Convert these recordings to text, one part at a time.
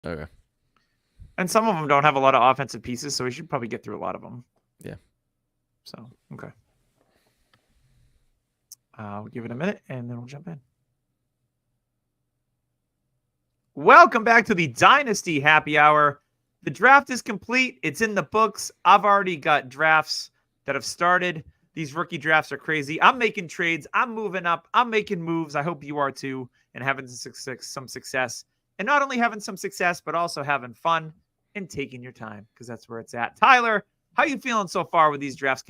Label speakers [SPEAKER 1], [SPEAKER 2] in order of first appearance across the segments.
[SPEAKER 1] Okay.
[SPEAKER 2] And some of them don't have a lot of offensive pieces, so we should probably get through a lot of them.
[SPEAKER 1] Yeah.
[SPEAKER 2] So, okay. We'll give it a minute, and then we'll jump in. Welcome back to the Dynasty Happy Hour. The draft is complete. It's in the books. I've already got drafts that have started. These rookie drafts are crazy. I'm making trades. I'm moving up. I'm making moves. I hope you are too, and having some success. And not only having some success, but also having fun and taking your time, because that's where it's at. Tyler, how you feeling so far with these drafts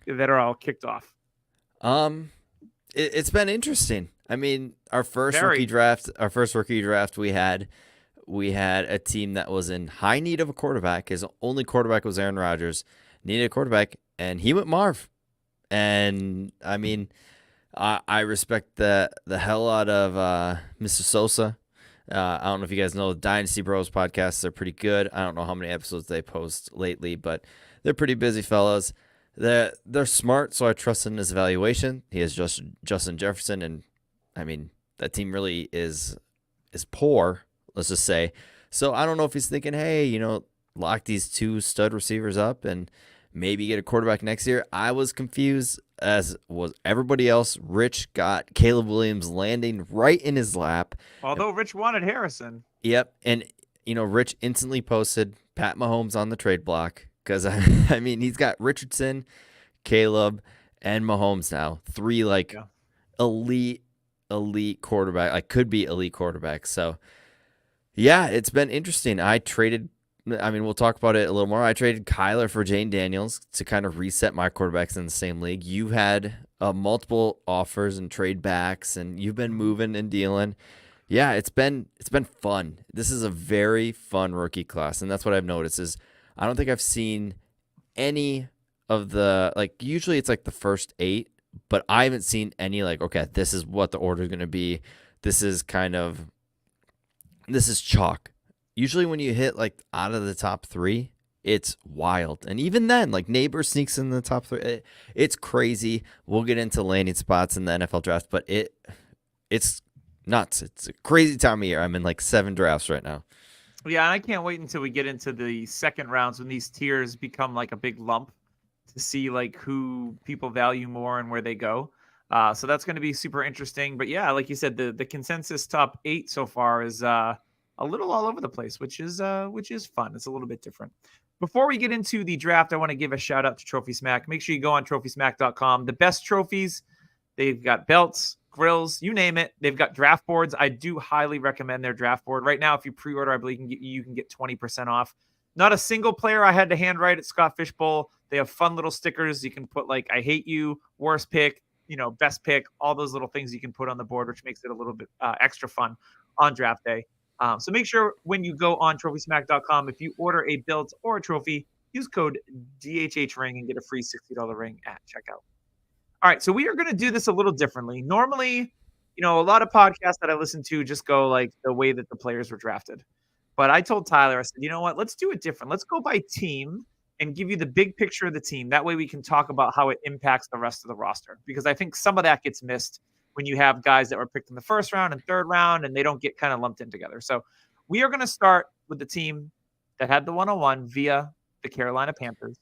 [SPEAKER 2] that are all kicked off?
[SPEAKER 1] Um, it's been interesting. I mean,
[SPEAKER 2] Very.
[SPEAKER 1] our first rookie draft we had a team that was in high need of a quarterback. His only quarterback was Aaron Rodgers. Needed a quarterback, and he went Marv. And I mean, I respect the hell out of Mr. Sosa. I don't know if you guys know the Dynasty Bros podcasts. They're pretty good. I don't know how many episodes they post lately, but they're pretty busy fellows. They're smart, so I trust in his evaluation. He has just Justin Jefferson, and I mean that team really is poor. Let's just say. So I don't know if he's thinking, hey, lock these two stud receivers up and maybe get a quarterback next year. I was confused, as was everybody else. Rich got Caleb Williams landing right in his lap.
[SPEAKER 2] Although Rich wanted Harrison.
[SPEAKER 1] Yep, and Rich instantly posted Pat Mahomes on the trade block because I mean he's got Richardson, Caleb, and Mahomes now. Three like
[SPEAKER 2] Yeah.
[SPEAKER 1] elite quarterback, like could be elite quarterbacks. So yeah, it's been interesting. I mean, we'll talk about it a little more. I traded Kyler for Jane Daniels to kind of reset my quarterbacks in the same league. You've had multiple offers and trade backs, and you've been moving and dealing. Yeah, it's been fun. This is a very fun rookie class, and that's what I've noticed is I don't think I've seen any of the like. Usually, it's like the first 8, but I haven't seen any like. Okay, this is what the order is going to be. This is chalk. Usually when you hit like out of the top 3, it's wild. And even then, like Neighbor sneaks in the top 3. It's crazy. We'll get into landing spots in the NFL draft, but it's nuts. It's a crazy time of year. I'm in like 7 drafts right now.
[SPEAKER 2] Yeah, and I can't wait until we get into the second rounds when these tiers become like a big lump to see like who people value more and where they go. So that's going to be super interesting. But yeah, like you said, the consensus top 8 so far is a little all over the place, which is fun. It's a little bit different. Before we get into the draft, I want to give a shout out to Trophy Smack. Make sure you go on trophysmack.com. The best trophies. They've got belts, grills, you name it. They've got draft boards. I do highly recommend their draft board. Right now, if you pre-order, I believe you can get 20% off. Not a single player I had to handwrite at Scott Fishbowl. They have fun little stickers. You can put like "I hate you," worst pick, best pick, all those little things you can put on the board, which makes it a little bit extra fun on draft day. So make sure when you go on trophysmack.com, if you order a build or a trophy, use code DHHRing and get a free $60 ring at checkout. All right, so we are going to do this a little differently. Normally, a lot of podcasts that I listen to just go like the way that the players were drafted. But I told Tyler, I said, you know what? Let's do it different. Let's go by team and give you the big picture of the team. That way we can talk about how it impacts the rest of the roster. Because I think some of that gets missed when you have guys that were picked in the first round and third round and they don't get kind of lumped in together. So we are going to start with the team that had the 101 via the Carolina Panthers.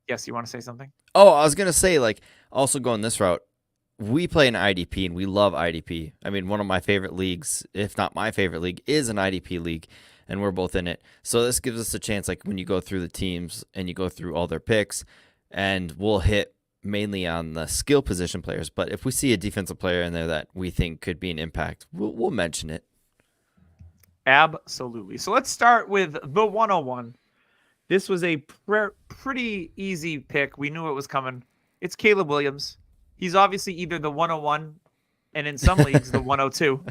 [SPEAKER 2] Yes, you want to say something?
[SPEAKER 1] Oh, I was gonna say, like, also going this route. We play an IDP and we love IDP. I mean, one of my favorite leagues, if not my favorite league, is an IDP league, and we're both in it. So this gives us a chance, like when you go through the teams and you go through all their picks, and we'll hit mainly on the skill position players. But if we see a defensive player in there that we think could be an impact, we'll mention it.
[SPEAKER 2] Absolutely. So let's start with the 101. This was a pretty easy pick. We knew it was coming. It's Caleb Williams. He's obviously either the 101 and in some leagues the 102.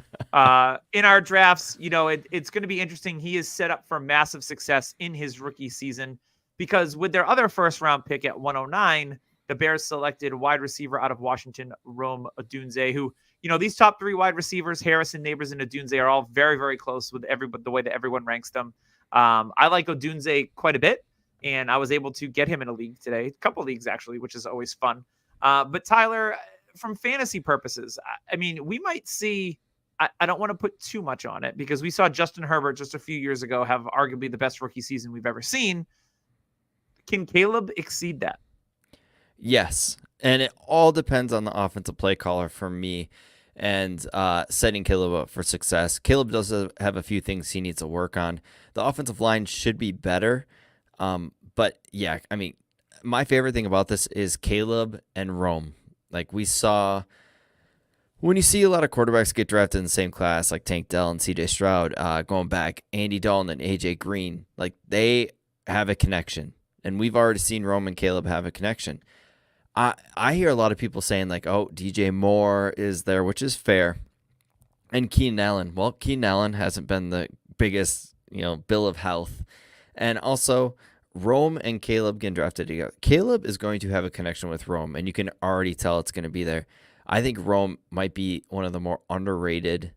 [SPEAKER 2] In our drafts, it's going to be interesting. He is set up for massive success in his rookie season because with their other first round pick at 109, the Bears selected wide receiver out of Washington, Rome Odunze, who, these top 3 wide receivers, Harrison, Neighbors, and Odunze, are all very, very close with the way that everyone ranks them. I like Odunze quite a bit, and I was able to get him in a league today, a couple of leagues actually, which is always fun. But Tyler, from fantasy purposes, I mean, we might see I don't want to put too much on it because we saw Justin Herbert just a few years ago have arguably the best rookie season we've ever seen. Can Caleb exceed that?
[SPEAKER 1] Yes. And it all depends on the offensive play caller for me and setting Caleb up for success. Caleb does have a few things he needs to work on. The offensive line should be better. But yeah, I mean, my favorite thing about this is Caleb and Rome. Like we saw when you see a lot of quarterbacks get drafted in the same class, like Tank Dell and CJ Stroud, going back, Andy Dalton and AJ Green, like they have a connection. And we've already seen Rome and Caleb have a connection. I hear a lot of people saying like, oh, DJ Moore is there, which is fair. And Keenan Allen. Well, Keenan Allen hasn't been the biggest, bill of health. And also, Rome and Caleb getting drafted together. Caleb is going to have a connection with Rome, and you can already tell it's going to be there. I think Rome might be one of the more underrated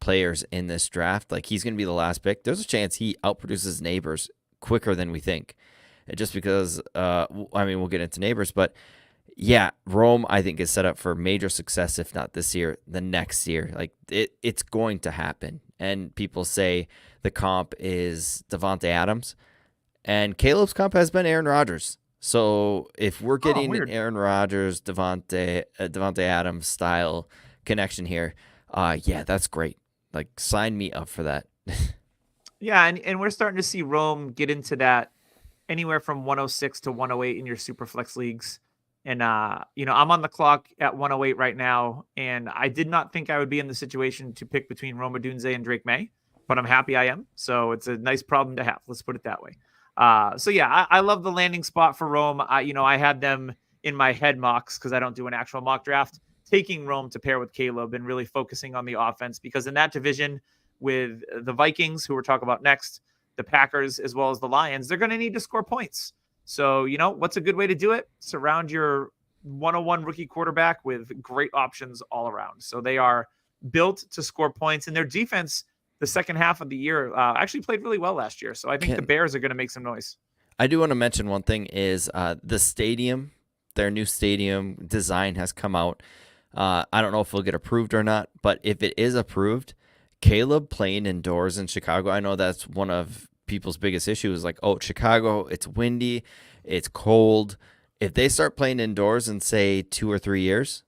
[SPEAKER 1] players in this draft. Like, he's going to be the last pick. There's a chance he outproduces Neighbors quicker than we think. Just because, we'll get into Neighbors, but yeah, Rome, I think, is set up for major success, if not this year, the next year. Like, it's going to happen. And people say the comp is Davante Adams. And Caleb's comp has been Aaron Rodgers. So if we're getting an Aaron Rodgers, Davante Adams style connection here, yeah, that's great. Like, sign me up for that.
[SPEAKER 2] Yeah, and we're starting to see Rome get into that anywhere from 106 to 108 in your super flex leagues. And, I'm on the clock at 108 right now, and I did not think I would be in the situation to pick between Rome Odunze and Drake May, but I'm happy I am. So it's a nice problem to have. Let's put it that way. So yeah, I love the landing spot for Rome. I had them in my head mocks because I don't do an actual mock draft, taking Rome to pair with Caleb and really focusing on the offense, because in that division with the Vikings, who we're talking about next, the Packers, as well as the Lions, they're going to need to score points. So, what's a good way to do it? Surround your 101 rookie quarterback with great options all around. So they are built to score points, and their defense the second half of the year actually played really well last year. So I think the Bears are going to make some noise.
[SPEAKER 1] I do want to mention one thing is the stadium, their new stadium design has come out. I don't know if it'll get approved or not, but if it is approved, Caleb playing indoors in Chicago, I know that's one of people's biggest issues. Like, oh, Chicago, it's windy, it's cold. If they start playing indoors in, say, 2 or 3 years,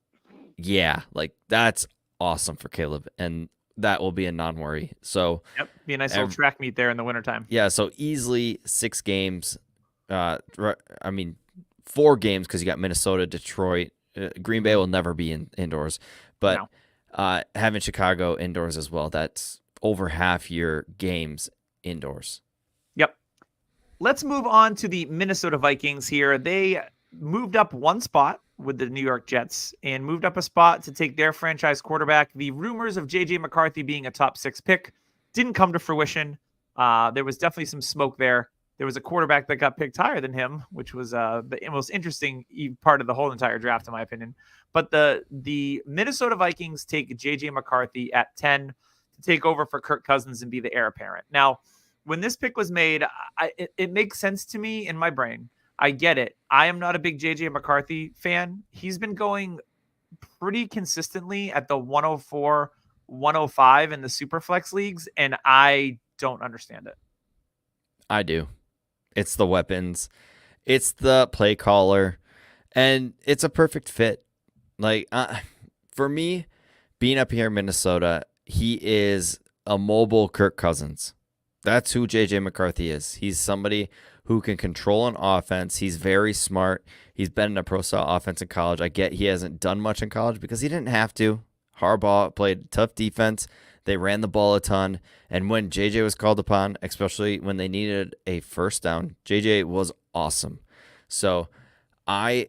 [SPEAKER 1] yeah, like that's awesome for Caleb. And that will be a non-worry. So
[SPEAKER 2] yep, be a nice little track meet there in the wintertime.
[SPEAKER 1] Yeah, so easily 6 games. 4 games because you got Minnesota, Detroit. Green Bay will never be indoors. But having Chicago indoors as well, that's over half your games indoors.
[SPEAKER 2] Yep. Let's move on to the Minnesota Vikings here. They moved up one spot with the New York Jets and moved up a spot to take their franchise quarterback. The rumors of J.J. McCarthy being a top 6 pick didn't come to fruition. There was definitely some smoke there. There was a quarterback that got picked higher than him, which was the most interesting part of the whole entire draft, in my opinion. But the Minnesota Vikings take J.J. McCarthy at 10 to take over for Kirk Cousins and be the heir apparent. Now, when this pick was made, it makes sense to me in my brain. I get it. I am not a big J.J. McCarthy fan. He's been going pretty consistently at the 104, 105 in the Superflex leagues, and I don't understand it.
[SPEAKER 1] I do. It's the weapons. It's the play caller. And it's a perfect fit. Like, for me, being up here in Minnesota, he is a mobile Kirk Cousins. That's who J.J. McCarthy is. He's somebody who can control an offense. He's very smart. He's been in a pro-style offense in college. I get he hasn't done much in college because he didn't have to. Harbaugh played tough defense. They ran the ball a ton. And when J.J. was called upon, especially when they needed a first down, J.J. was awesome. So I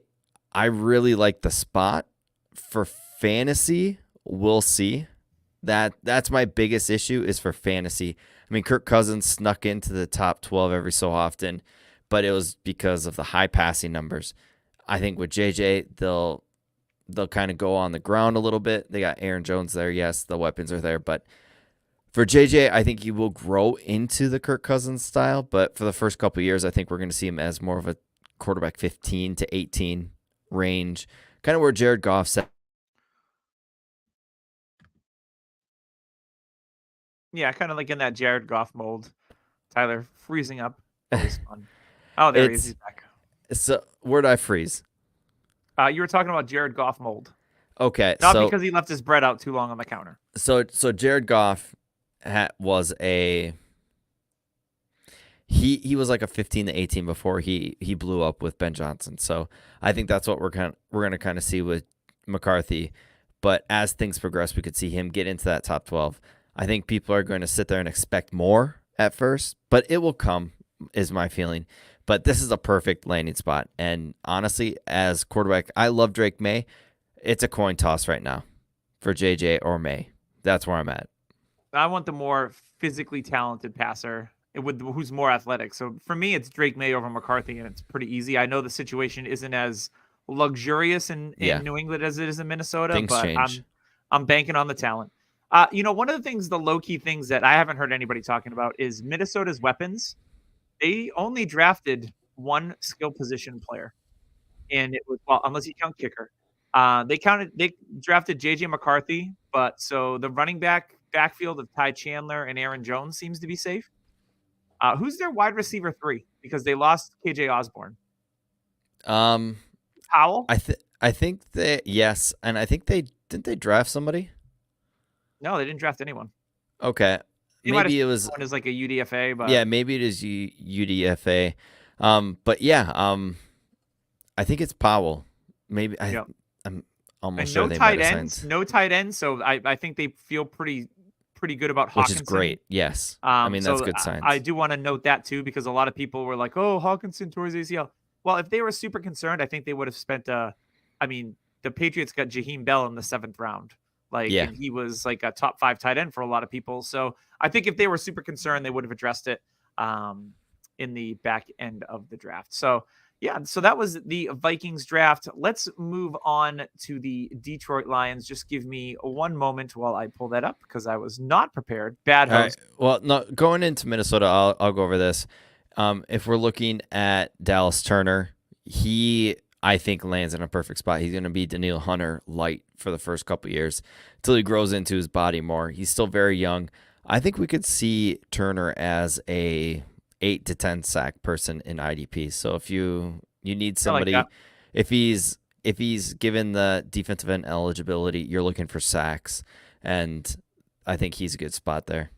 [SPEAKER 1] really like the spot. For fantasy, we'll see. That's my biggest issue is for fantasy. I mean, Kirk Cousins snuck into the top 12 every so often, but it was because of the high passing numbers. I think with JJ, they'll kind of go on the ground a little bit. They got Aaron Jones there. Yes, the weapons are there, but for JJ, I think he will grow into the Kirk Cousins style, but for the first couple of years, I think we're going to see him as more of a quarterback 15 to 18 range, kind of where Jared Goff said
[SPEAKER 2] Yeah, kind of like in that Jared Goff mold. Tyler freezing up, always fun. Oh, there he is.
[SPEAKER 1] It's
[SPEAKER 2] He's back.
[SPEAKER 1] so where'd I freeze?
[SPEAKER 2] You were talking about Jared Goff mold,
[SPEAKER 1] Okay,
[SPEAKER 2] not
[SPEAKER 1] so
[SPEAKER 2] because he left his bread out too long on the counter.
[SPEAKER 1] Jared Goff was a he was like a 15 to 18 before he blew up with Ben Johnson. So I think that's what we're gonna kind of see with McCarthy. But as things progress, we could see him get into that top 12. I think people are going to sit there and expect more at first, but it will come, is my feeling. But this is a perfect landing spot. And honestly, as quarterback, I love Drake May. It's a coin toss right now for JJ or May. That's where I'm at.
[SPEAKER 2] I want the more physically talented passer who's more athletic. So for me, it's Drake May over McCarthy, and it's pretty easy. I know the situation isn't as luxurious
[SPEAKER 1] Yeah,
[SPEAKER 2] in New England as it is in Minnesota,
[SPEAKER 1] things
[SPEAKER 2] but
[SPEAKER 1] change.
[SPEAKER 2] I'm banking on the talent. One of the things, the low key things that I haven't heard anybody talking about is Minnesota's weapons. They only drafted one skill position player, and it was, well, unless you count kicker. They drafted JJ McCarthy, but so the running backfield of Ty Chandler and Aaron Jones seems to be safe. Who's their wide receiver 3? Because they lost KJ Osborne.
[SPEAKER 1] Um,
[SPEAKER 2] Powell?
[SPEAKER 1] I think they yes, and I think they didn't they draft somebody.
[SPEAKER 2] No, they didn't draft anyone.
[SPEAKER 1] Okay,
[SPEAKER 2] They might have
[SPEAKER 1] maybe it was
[SPEAKER 2] one as like a UDFA,
[SPEAKER 1] yeah,
[SPEAKER 2] but
[SPEAKER 1] maybe it is UDFA. But yeah, I think it's Powell. Maybe
[SPEAKER 2] yeah.
[SPEAKER 1] I'm almost
[SPEAKER 2] And
[SPEAKER 1] sure
[SPEAKER 2] no
[SPEAKER 1] they might
[SPEAKER 2] tight
[SPEAKER 1] have
[SPEAKER 2] ends,
[SPEAKER 1] signed,
[SPEAKER 2] no tight ends. So I think they feel pretty good about
[SPEAKER 1] which is
[SPEAKER 2] Hawkinson.
[SPEAKER 1] great. Yes, I mean that's
[SPEAKER 2] So
[SPEAKER 1] good
[SPEAKER 2] I
[SPEAKER 1] signs.
[SPEAKER 2] do want to note that too, because a lot of people were like, "Oh, Hawkinson tore his ACL." Well, if they were super concerned, I think they would have spent. I mean, the Patriots got Jaheim Bell in the 7th round, like,
[SPEAKER 1] Yeah,
[SPEAKER 2] and he was like a top 5 tight end for a lot of people. So I think if they were super concerned, they would have addressed it um, in the back end of the draft. So yeah, so that was the Vikings draft. Let's move on to the Detroit Lions. Just give me one moment while I pull that up because I was not prepared. Bad
[SPEAKER 1] all right.
[SPEAKER 2] host.
[SPEAKER 1] Well, no, going into Minnesota, I'll go over this. If we're looking at Dallas Turner, he I think lands in a perfect spot. He's going to be Danielle Hunter light for the first couple years until he grows into his body more. He's still very young. I think we could see Turner as a 8 to 10 sack person in IDP. So if you need
[SPEAKER 2] I like
[SPEAKER 1] somebody,
[SPEAKER 2] that.
[SPEAKER 1] if he's given the defensive end eligibility, you're looking for sacks, and I think he's a good spot there.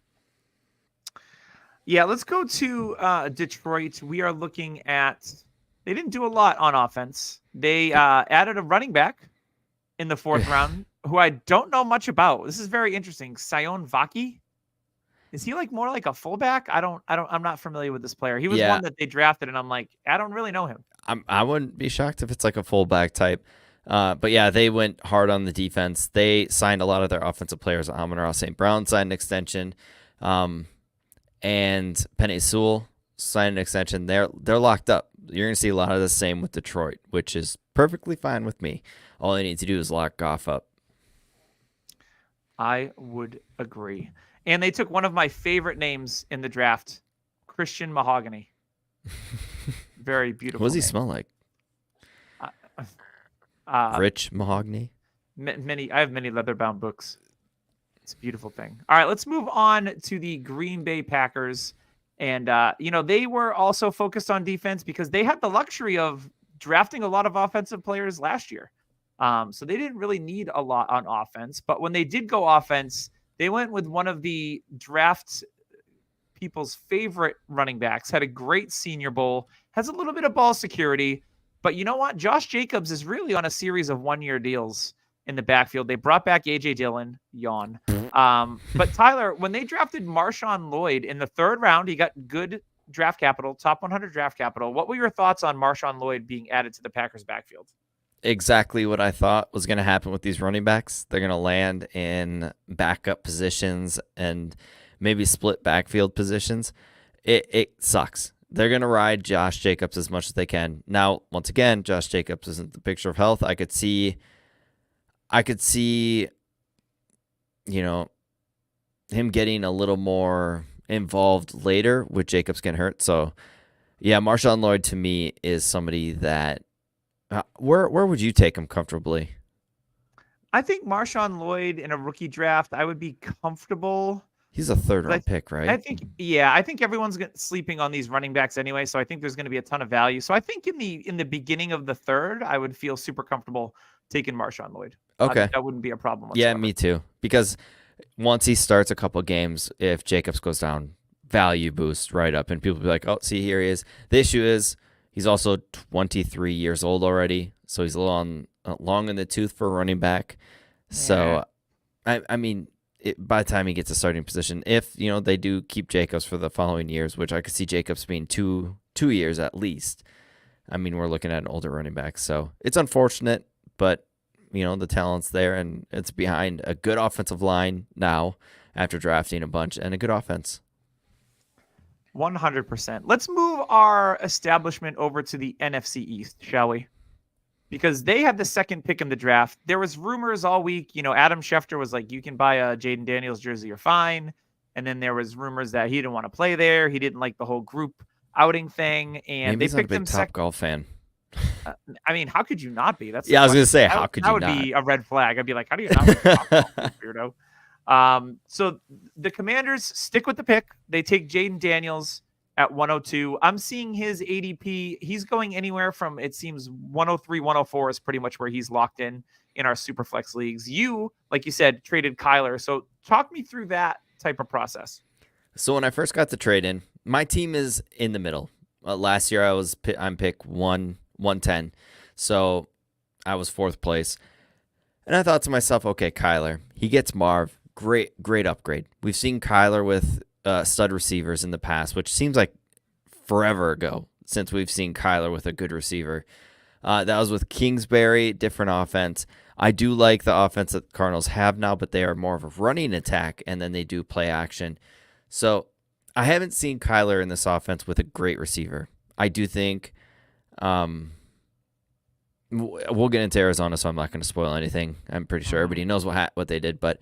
[SPEAKER 2] Yeah, let's go to Detroit. We are looking at. They didn't do a lot on offense. They added a running back in the 4th round, who I don't know much about. This is very interesting. Sion Vaki. Is he like more like a fullback? I'm not familiar with this player. He was
[SPEAKER 1] Yeah,
[SPEAKER 2] one that they drafted, and I'm like, I don't really know him.
[SPEAKER 1] I wouldn't be shocked if it's like a fullback type. But yeah, they went hard on the defense. They signed a lot of their offensive players. Amon-Ra St. Brown signed an extension, and Penei Sewell signed an extension. They're locked up. You're gonna see a lot of the same with Detroit, which is perfectly fine with me. All they need to do is lock Goff up.
[SPEAKER 2] I would agree. And they took one of my favorite names in the draft, Christian Mahogany. Very
[SPEAKER 1] What
[SPEAKER 2] beautiful
[SPEAKER 1] does he
[SPEAKER 2] name.
[SPEAKER 1] smell like?
[SPEAKER 2] Uh, uh,
[SPEAKER 1] Rich mahogany.
[SPEAKER 2] many I have many leather-bound books. It's a beautiful thing. All right, let's move on to the Green Bay Packers. And they were also focused on defense because they had the luxury of drafting a lot of offensive players last year. So they didn't really need a lot on offense. But when they did go offense, they went with one of the draft people's favorite running backs, had a great Senior Bowl, has a little bit of ball security. But you know what? Josh Jacobs is really on a series of 1-year deals in the backfield. They brought back A.J. Dillon, yawn. But Tyler, when they drafted Marshawn Lloyd in the 3rd round, he got good draft capital, top 100 draft capital. What were your thoughts on Marshawn Lloyd being added to the Packers backfield?
[SPEAKER 1] Exactly what I thought was going to happen with these running backs. They're going to land in backup positions and maybe split backfield positions. It sucks. They're going to ride Josh Jacobs as much as they can. Now, once again, Josh Jacobs isn't the picture of health. I could see, him getting a little more involved later with Jacobs getting hurt. So, yeah, Marshawn Lloyd to me is somebody that where would you take him comfortably?
[SPEAKER 2] I think Marshawn Lloyd in a rookie draft, I would be comfortable.
[SPEAKER 1] He's a third
[SPEAKER 2] 'Cause
[SPEAKER 1] round pick,
[SPEAKER 2] I
[SPEAKER 1] right?
[SPEAKER 2] think, yeah, I think everyone's sleeping on these running backs anyway, so I think there's going to be a ton of value. So I think in the beginning of the third, I would feel super comfortable taking Marshawn Lloyd.
[SPEAKER 1] Okay.
[SPEAKER 2] That wouldn't be a problem
[SPEAKER 1] Yeah,
[SPEAKER 2] whatsoever.
[SPEAKER 1] me too. Because once he starts a couple games, if Jacobs goes down, value boost right up, and people be like, "Oh, see, here he is." The issue is he's also 23 years old already, so he's a little long in the tooth for a running back. So, I mean, by the time he gets a starting position, if they do keep Jacobs for the following years, which I could see Jacobs being two years at least. I mean, we're looking at an older running back, so it's unfortunate, but the talent's there, and it's behind a good offensive line now after drafting a bunch and a good offense.
[SPEAKER 2] 100%. Let's move our establishment over to the NFC East, shall we? Because they had the second pick in the draft. There was rumors all week. Adam Schefter was like, you can buy a Jaden Daniels jersey, you're fine. And then there was rumors that he didn't want to play there. He didn't like the whole group outing thing. And
[SPEAKER 1] Maybe
[SPEAKER 2] they
[SPEAKER 1] he's not a
[SPEAKER 2] picked him
[SPEAKER 1] big Top Golf fan.
[SPEAKER 2] I mean, how could you not be? That's the
[SPEAKER 1] Yeah, I was
[SPEAKER 2] question.
[SPEAKER 1] gonna say, how could
[SPEAKER 2] that
[SPEAKER 1] you
[SPEAKER 2] would
[SPEAKER 1] not?
[SPEAKER 2] be a red flag. I'd be like, how do you not like Topgolf, you weirdo? So the Commanders stick with the pick. They take Jaden Daniels at 102. I'm seeing his ADP. He's going anywhere from, it seems, 103, 104 is pretty much where he's locked in our Superflex leagues. You, like you said, traded Kyler. So talk me through that type of process.
[SPEAKER 1] So when I first got the trade in, my team is in the middle. Last year I'm pick 110, so I was fourth place, and I thought to myself, okay, Kyler, he gets Marv, great upgrade. We've seen Kyler with stud receivers in the past, which seems like forever ago since we've seen Kyler with a good receiver. That was with Kingsbury, different offense. I do like the offense that the Cardinals have now, but they are more of a running attack, and then they do play action. So I haven't seen Kyler in this offense with a great receiver. I do think we'll get into Arizona, so I'm not going to spoil anything. I'm pretty sure everybody knows what they did. But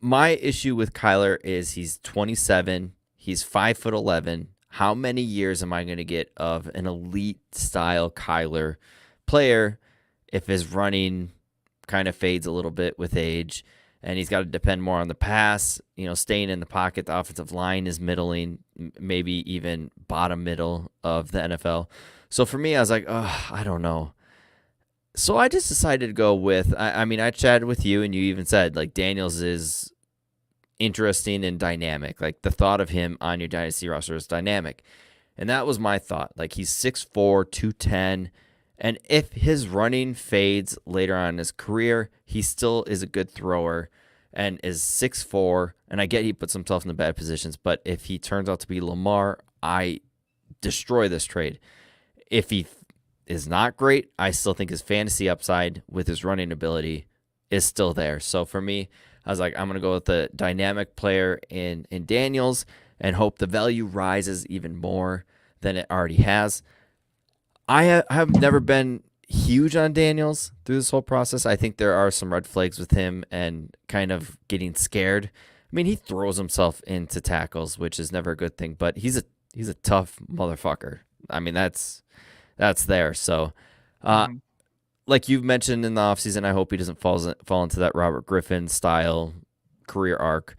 [SPEAKER 1] my issue with Kyler is he's 27. He's 5'11". How many years am I going to get of an elite style Kyler player if his running kind of fades a little bit with age? And he's got to depend more on the pass, staying in the pocket. The offensive line is middling, maybe even bottom middle of the NFL. So for me, I was like, oh, I don't know. So I just decided to go with, I chatted with you, and you even said, like, Daniels is interesting and dynamic. Like, the thought of him on your dynasty roster is dynamic. And that was my thought. Like, he's 6'4", 210. And if his running fades later on in his career, he still is a good thrower and is 6'4". And I get he puts himself in the bad positions, but if he turns out to be Lamar, I destroy this trade. If he is not great, I still think his fantasy upside with his running ability is still there. So for me, I was like, I'm going to go with the dynamic player in Daniels and hope the value rises even more than it already has. I have never been huge on Daniels through this whole process. I think there are some red flags with him and kind of getting scared. I mean, he throws himself into tackles, which is never a good thing, but he's a tough motherfucker. I mean, that's there. So, like you've mentioned in the offseason, I hope he doesn't fall into that Robert Griffin style career arc,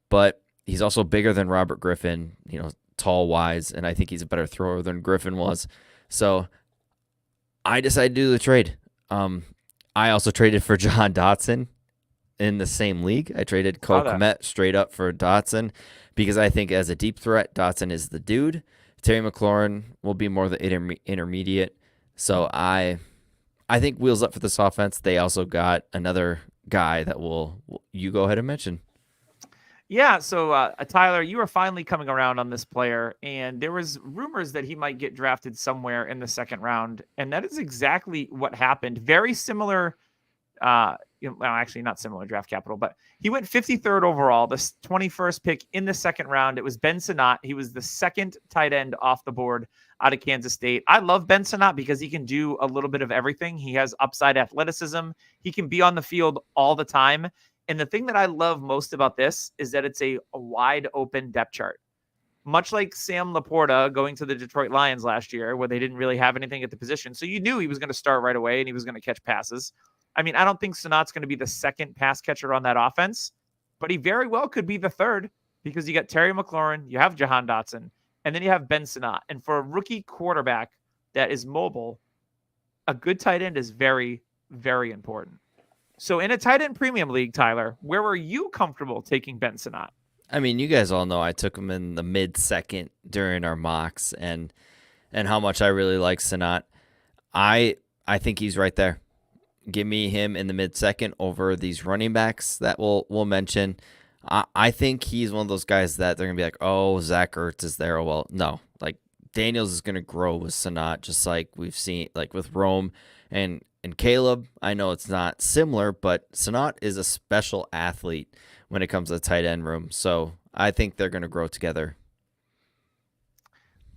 [SPEAKER 1] but he's also bigger than Robert Griffin, tall wise, and I think he's a better thrower than Griffin was. So I decided to do the trade. I also traded for Jahan Dotson in the same league. I traded Cole Kmet straight up for Dotson because I think as a deep threat, Dotson is the dude. Terry McLaurin will be more the intermediate. So I think wheels up for this offense. They also got another guy that you go ahead and mention.
[SPEAKER 2] Yeah, so Tyler, you are finally coming around on this player, and there was rumors that he might get drafted somewhere in the second round, and that is exactly what happened. Very similar, well, actually not similar draft capital, but he went 53rd overall, the 21st pick in the second round. It was Ben Sinnott. He was the second tight end off the board out of Kansas State. I love Ben Sinnott because he can do a little bit of everything. He has upside athleticism. He can be on the field all the time. And the thing that I love most about this is that it's a wide open depth chart. Much like Sam Laporta going to the Detroit Lions last year, where they didn't really have anything at the position. So you knew he was going to start right away and he was going to catch passes. I mean, I don't think Sinnott's going to be the second pass catcher on that offense, but he very well could be the third. because you got Terry McLaurin, you have Jahan Dotson, and then you have Ben Sinnott. And for a rookie quarterback that is mobile, a good tight end is very, very important. So in a tight end premium league, Tyler, where were you comfortable taking Ben Sinnott?
[SPEAKER 1] I mean, you guys all know I took him in the mid-second during our mocks, and how much I really like Sinnott. I think he's right there. Give me him in the mid-second over these running backs that we'll mention. I think he's one of those guys that they're going to be like, oh, Zach Ertz is there. Well, no. Like, Daniels is going to grow with Sinnott, just like we've seen, like with Rome and Caleb. I know it's not similar, but Sinnott is a special athlete when it comes to the tight end room. So I think they're going to grow together.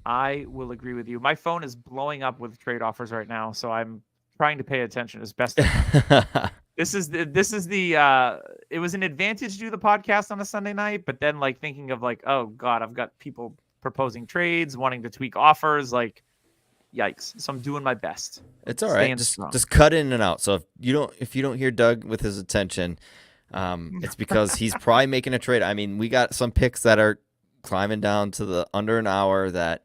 [SPEAKER 2] I will agree with you. My phone is blowing up with trade offers right now, so I'm trying to pay attention as best I can. This is the it was an advantage to do the podcast on a Sunday night, but then like thinking of like, oh God, I've got people proposing trades, wanting to tweak offers, like yikes. So I'm doing my best.
[SPEAKER 1] It's all right. Just cut in and out. So if you don't hear Doug with his attention, it's because he's probably making a trade. I mean, we got some picks that are climbing down to the under an hour that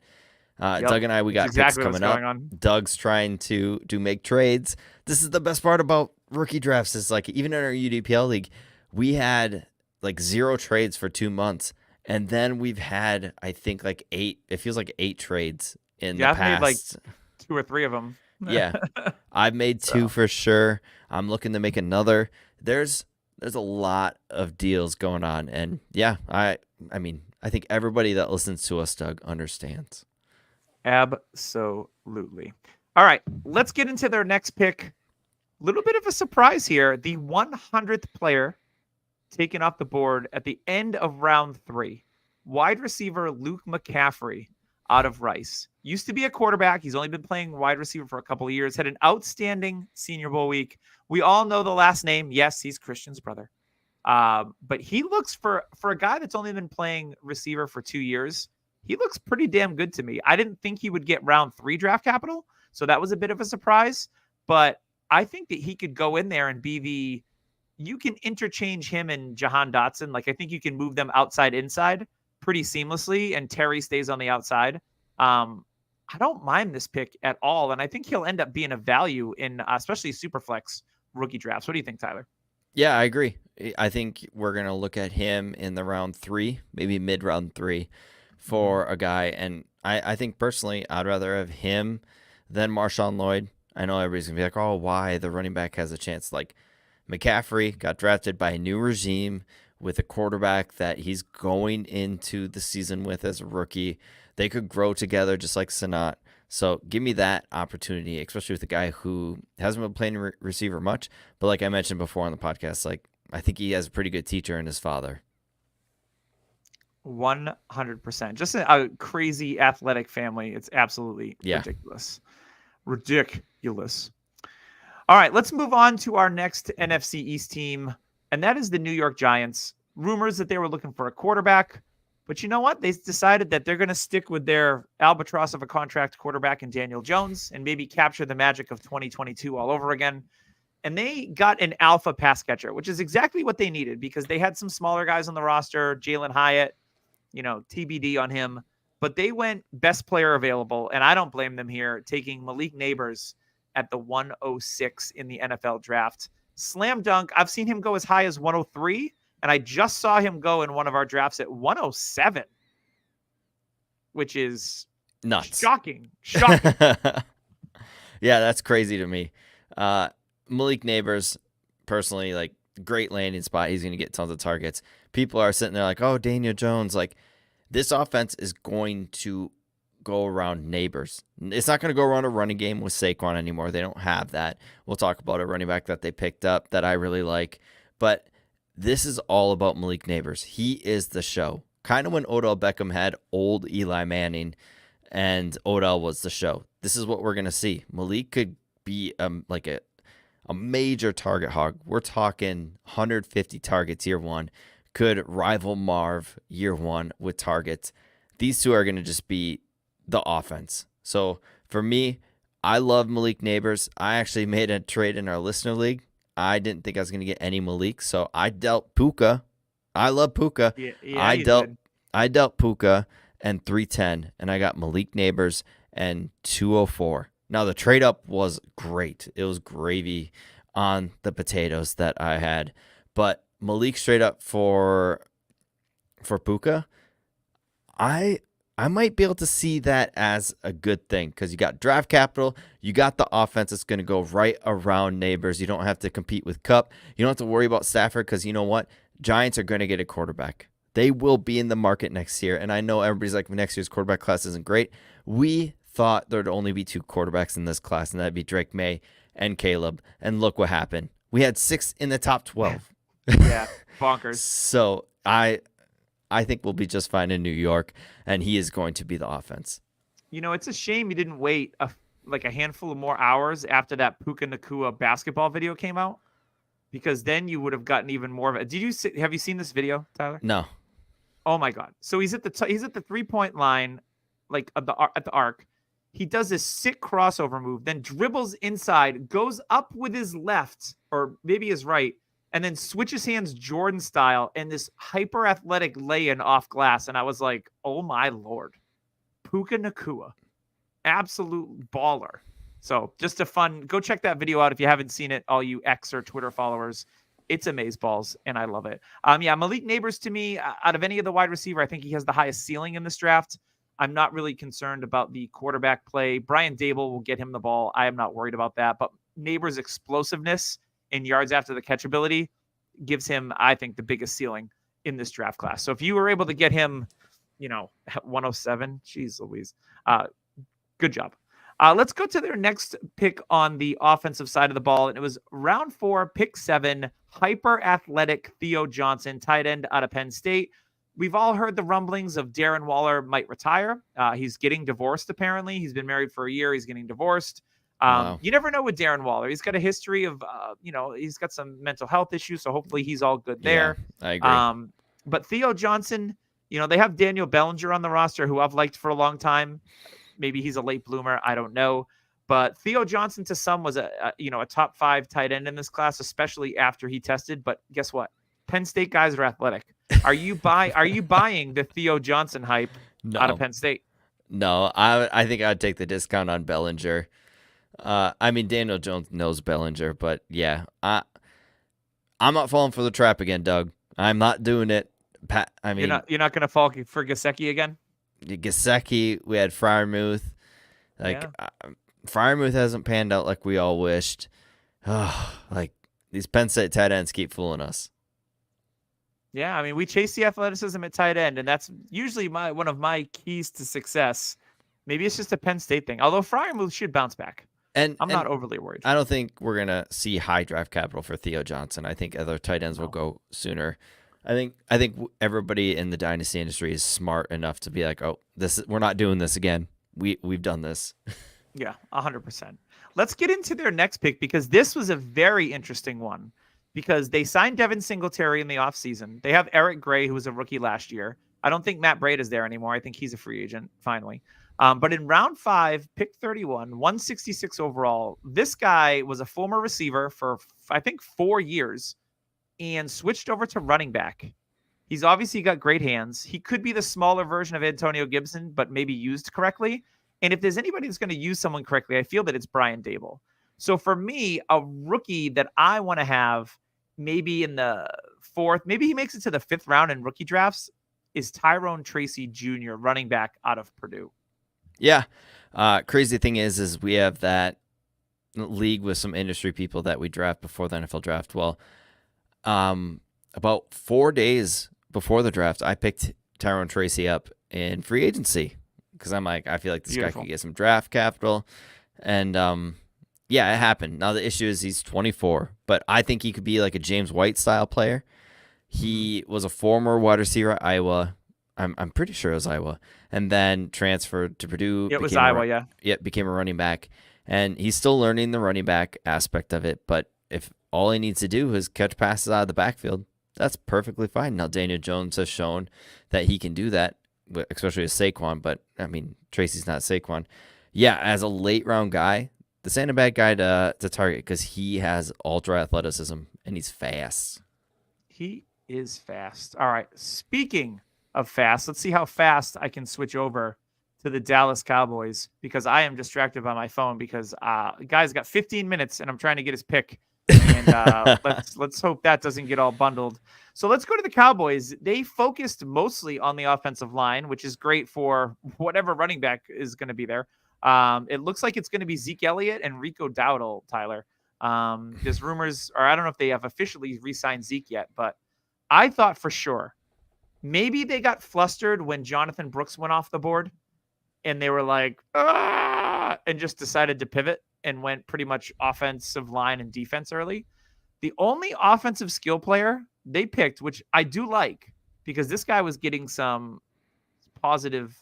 [SPEAKER 1] Doug and I, we got
[SPEAKER 2] exactly
[SPEAKER 1] picks coming up. Doug's trying to make trades. This is the best part about rookie drafts is like, even in our UDPL league, we had like 0 trades for 2 months. And then we've had, I think, like 8, it feels like 8 trades in the past.
[SPEAKER 2] I've made like 2 or 3 of them.
[SPEAKER 1] Yeah. I've made 2 for sure. I'm looking to make another. There's a lot of deals going on. And yeah, I mean, I think everybody that listens to us, Doug, understands.
[SPEAKER 2] Absolutely. All right, let's get into their next pick. Little bit of a surprise here. The 100th player taken off the board at the end of round 3. Wide receiver Luke McCaffrey out of Rice. Used to be a quarterback. He's only been playing wide receiver for a couple of years. Had an outstanding Senior Bowl week. We all know the last name. Yes, he's Christian's brother. But he looks, for a guy that's only been playing receiver for 2 years, he looks pretty damn good to me. I didn't think he would get round 3 draft capital, so that was a bit of a surprise. But I think that he could go in there and be you can interchange him and Jahan Dotson. Like, I think you can move them outside, inside pretty seamlessly, and Terry stays on the outside. I don't mind this pick at all, and I think he'll end up being a value in especially Superflex rookie drafts. What do you think, Tyler?
[SPEAKER 1] Yeah, I agree. I think we're going to look at him in the round 3, maybe mid-round 3 for a guy. And I think personally, I'd rather have him than Marshawn Lloyd. I know everybody's going to be like, oh, why? The running back has a chance. Like, McCaffrey got drafted by a new regime with a quarterback that he's going into the season with as a rookie. They could grow together just like Sinnott. So give me that opportunity, especially with a guy who hasn't been playing receiver much. But like I mentioned before on the podcast, like I think he has a pretty good teacher in his father.
[SPEAKER 2] 100%. Just a crazy athletic family. It's absolutely ridiculous. Ridiculous. All right, let's move on to our next NFC East team, and that is the New York Giants. Rumors that they were looking for a quarterback, but you know what? They decided that they're going to stick with their albatross of a contract quarterback in Daniel Jones and maybe capture the magic of 2022 all over again. And they got an alpha pass catcher, which is exactly what they needed because they had some smaller guys on the roster, Jalen Hyatt, TBD on him. But they went best player available, and I don't blame them here, taking Malik Nabers at the 106 in the NFL draft. Slam dunk. I've seen him go as high as 103, and I just saw him go in one of our drafts at 107, which is
[SPEAKER 1] nuts.
[SPEAKER 2] Shocking.
[SPEAKER 1] Yeah, that's crazy to me. Malik Nabers, personally, like, great landing spot. He's going to get tons of targets. People are sitting there like, oh, Daniel Jones. Like, this offense is going to go around Nabers. It's not going to go around a running game with Saquon anymore. They don't have that. We'll talk about a running back that they picked up that I really like. But this is all about Malik Nabers. He is the show. Kind of when Odell Beckham had old Eli Manning and Odell was the show. This is what we're going to see. Malik could be like a major target hog. We're talking 150 targets year 1. Could rival Marv year 1 with targets. These two are going to just be the offense. So for me, I love Malik Nabers. I actually made a trade in our listener league. I didn't think I was going to get any Malik, so I dealt Puka I love Puka.
[SPEAKER 2] Yeah,
[SPEAKER 1] I
[SPEAKER 2] he's
[SPEAKER 1] dealt
[SPEAKER 2] good.
[SPEAKER 1] I dealt Puka and 310, and I got Malik Neighbors and 204. Now the trade up was great. It was gravy on the potatoes that I had, but Malik straight up for Puka, I I might be able to see that as a good thing because you got draft capital, you got the offense that's going to go right around Neighbors. You don't have to compete with Cup. You don't have to worry about Stafford because you know what? Giants are going to get a quarterback. They will be in the market next year, and I know everybody's like, next year's quarterback class isn't great. We thought there'd only be 2 quarterbacks in this class, and that'd be Drake May and Caleb. And look what happened. We had 6 in the top 12.
[SPEAKER 2] Yeah, bonkers.
[SPEAKER 1] So I think we'll be just fine in New York, and he is going to be the offense.
[SPEAKER 2] It's a shame you didn't wait like a handful of more hours after that Puka Nakua basketball video came out, because then you would have gotten even more of it. Have you seen this video, Tyler?
[SPEAKER 1] No.
[SPEAKER 2] Oh my God! So he's at the 3-point line, like at the arc. He does this sick crossover move, then dribbles inside, goes up with his left or maybe his right, and then switches hands Jordan style and this hyper athletic lay-in off glass. And I was like, oh my Lord, Puka Nakua, absolute baller. So just go check that video out if you haven't seen it, all you X or Twitter followers. It's amazeballs, and I love it. Yeah, Malik Neighbors, to me, out of any of the wide receiver, I think he has the highest ceiling in this draft. I'm not really concerned about the quarterback play. Brian Dable will get him the ball. I am not worried about that. But Neighbors' explosiveness and yards after the catch ability gives him, I think, the biggest ceiling in this draft class. So if you were able to get him, 107, geez Louise, good job. Let's go to their next pick on the offensive side of the ball. And it was round 4, pick 7, hyper athletic Theo Johnson, tight end out of Penn State. We've all heard the rumblings of Darren Waller might retire. He's getting divorced, apparently. He's been married for a year. He's getting divorced.
[SPEAKER 1] Wow.
[SPEAKER 2] You never know with Darren Waller. He's got a history of, he's got some mental health issues. So hopefully he's all good there.
[SPEAKER 1] Yeah, I agree.
[SPEAKER 2] But Theo Johnson, they have Daniel Bellinger on the roster, who I've liked for a long time. Maybe he's a late bloomer. I don't know. But Theo Johnson to some was a top 5 tight end in this class, especially after he tested. But guess what? Penn State guys are athletic. Are you buying the Theo Johnson hype out of Penn State?
[SPEAKER 1] No, I think I'd take the discount on Bellinger. Daniel Jones knows Bellinger, but yeah, I'm not falling for the trap again, Doug. I'm not doing it.
[SPEAKER 2] You're not going to fall for Gesicki again?
[SPEAKER 1] Gesicki, we had Freiermuth. Freiermuth hasn't panned out like we all wished. These Penn State tight ends keep fooling us.
[SPEAKER 2] Yeah, we chase the athleticism at tight end, and that's usually one of my keys to success. Maybe it's just a Penn State thing, although Freiermuth should bounce back. I'm not overly worried.
[SPEAKER 1] I don't think we're going to see high draft capital for Theo Johnson. I think other tight ends will go sooner. I think everybody in the dynasty industry is smart enough to be like, oh, we're not doing this again. We've done this.
[SPEAKER 2] Yeah, 100%. Let's get into their next pick, because this was a very interesting one, because they signed Devin Singletary in the offseason. They have Eric Gray, who was a rookie last year. I don't think Matt Breida is there anymore. I think he's a free agent finally. But in round 5, pick 31, 166 overall, this guy was a former receiver for, I think, 4 years and switched over to running back. He's obviously got great hands. He could be the smaller version of Antonio Gibson, but maybe used correctly. And if there's anybody that's going to use someone correctly, I feel that it's Brian Dable. So for me, a rookie that I want to have maybe in the 4th, maybe he makes it to the 5th round in rookie drafts, is Tyrone Tracy Jr., running back out of Purdue.
[SPEAKER 1] Yeah. Crazy thing is we have that league with some industry people that we draft before the NFL draft. Well, about 4 days before the draft, I picked Tyrone Tracy up in free agency because I'm like, I feel like this guy could get some draft capital. And yeah, it happened. Now the issue is he's 24, but I think he could be like a James White style player. He was a former wide receiver at Iowa. I'm pretty sure it was Iowa, and then transferred to Purdue.
[SPEAKER 2] It was Iowa, yeah.
[SPEAKER 1] Yeah, became a running back, and he's still learning the running back aspect of it. But if all he needs to do is catch passes out of the backfield, that's perfectly fine. Now Daniel Jones has shown that he can do that, especially with Saquon. But Tracy's not Saquon. Yeah, as a late round guy, this ain't a bad guy to target because he has ultra athleticism and he's fast.
[SPEAKER 2] is fast. All right. Speaking of fast, let's see how fast I can switch over to the Dallas Cowboys because I am distracted by my phone because guy's got 15 minutes and I'm trying to get his pick. And let's hope that doesn't get all bundled. So let's go to the Cowboys. They focused mostly on the offensive line, which is great for whatever running back is going to be there. It looks like it's going to be Zeke Elliott and Rico Dowdle, Tyler. There's rumors, or I don't know if they have officially re-signed Zeke yet, but I thought for sure maybe they got flustered when Jonathan Brooks went off the board and they were like, and just decided to pivot and went pretty much offensive line and defense early. The only offensive skill player they picked, which I do like because this guy was getting some positive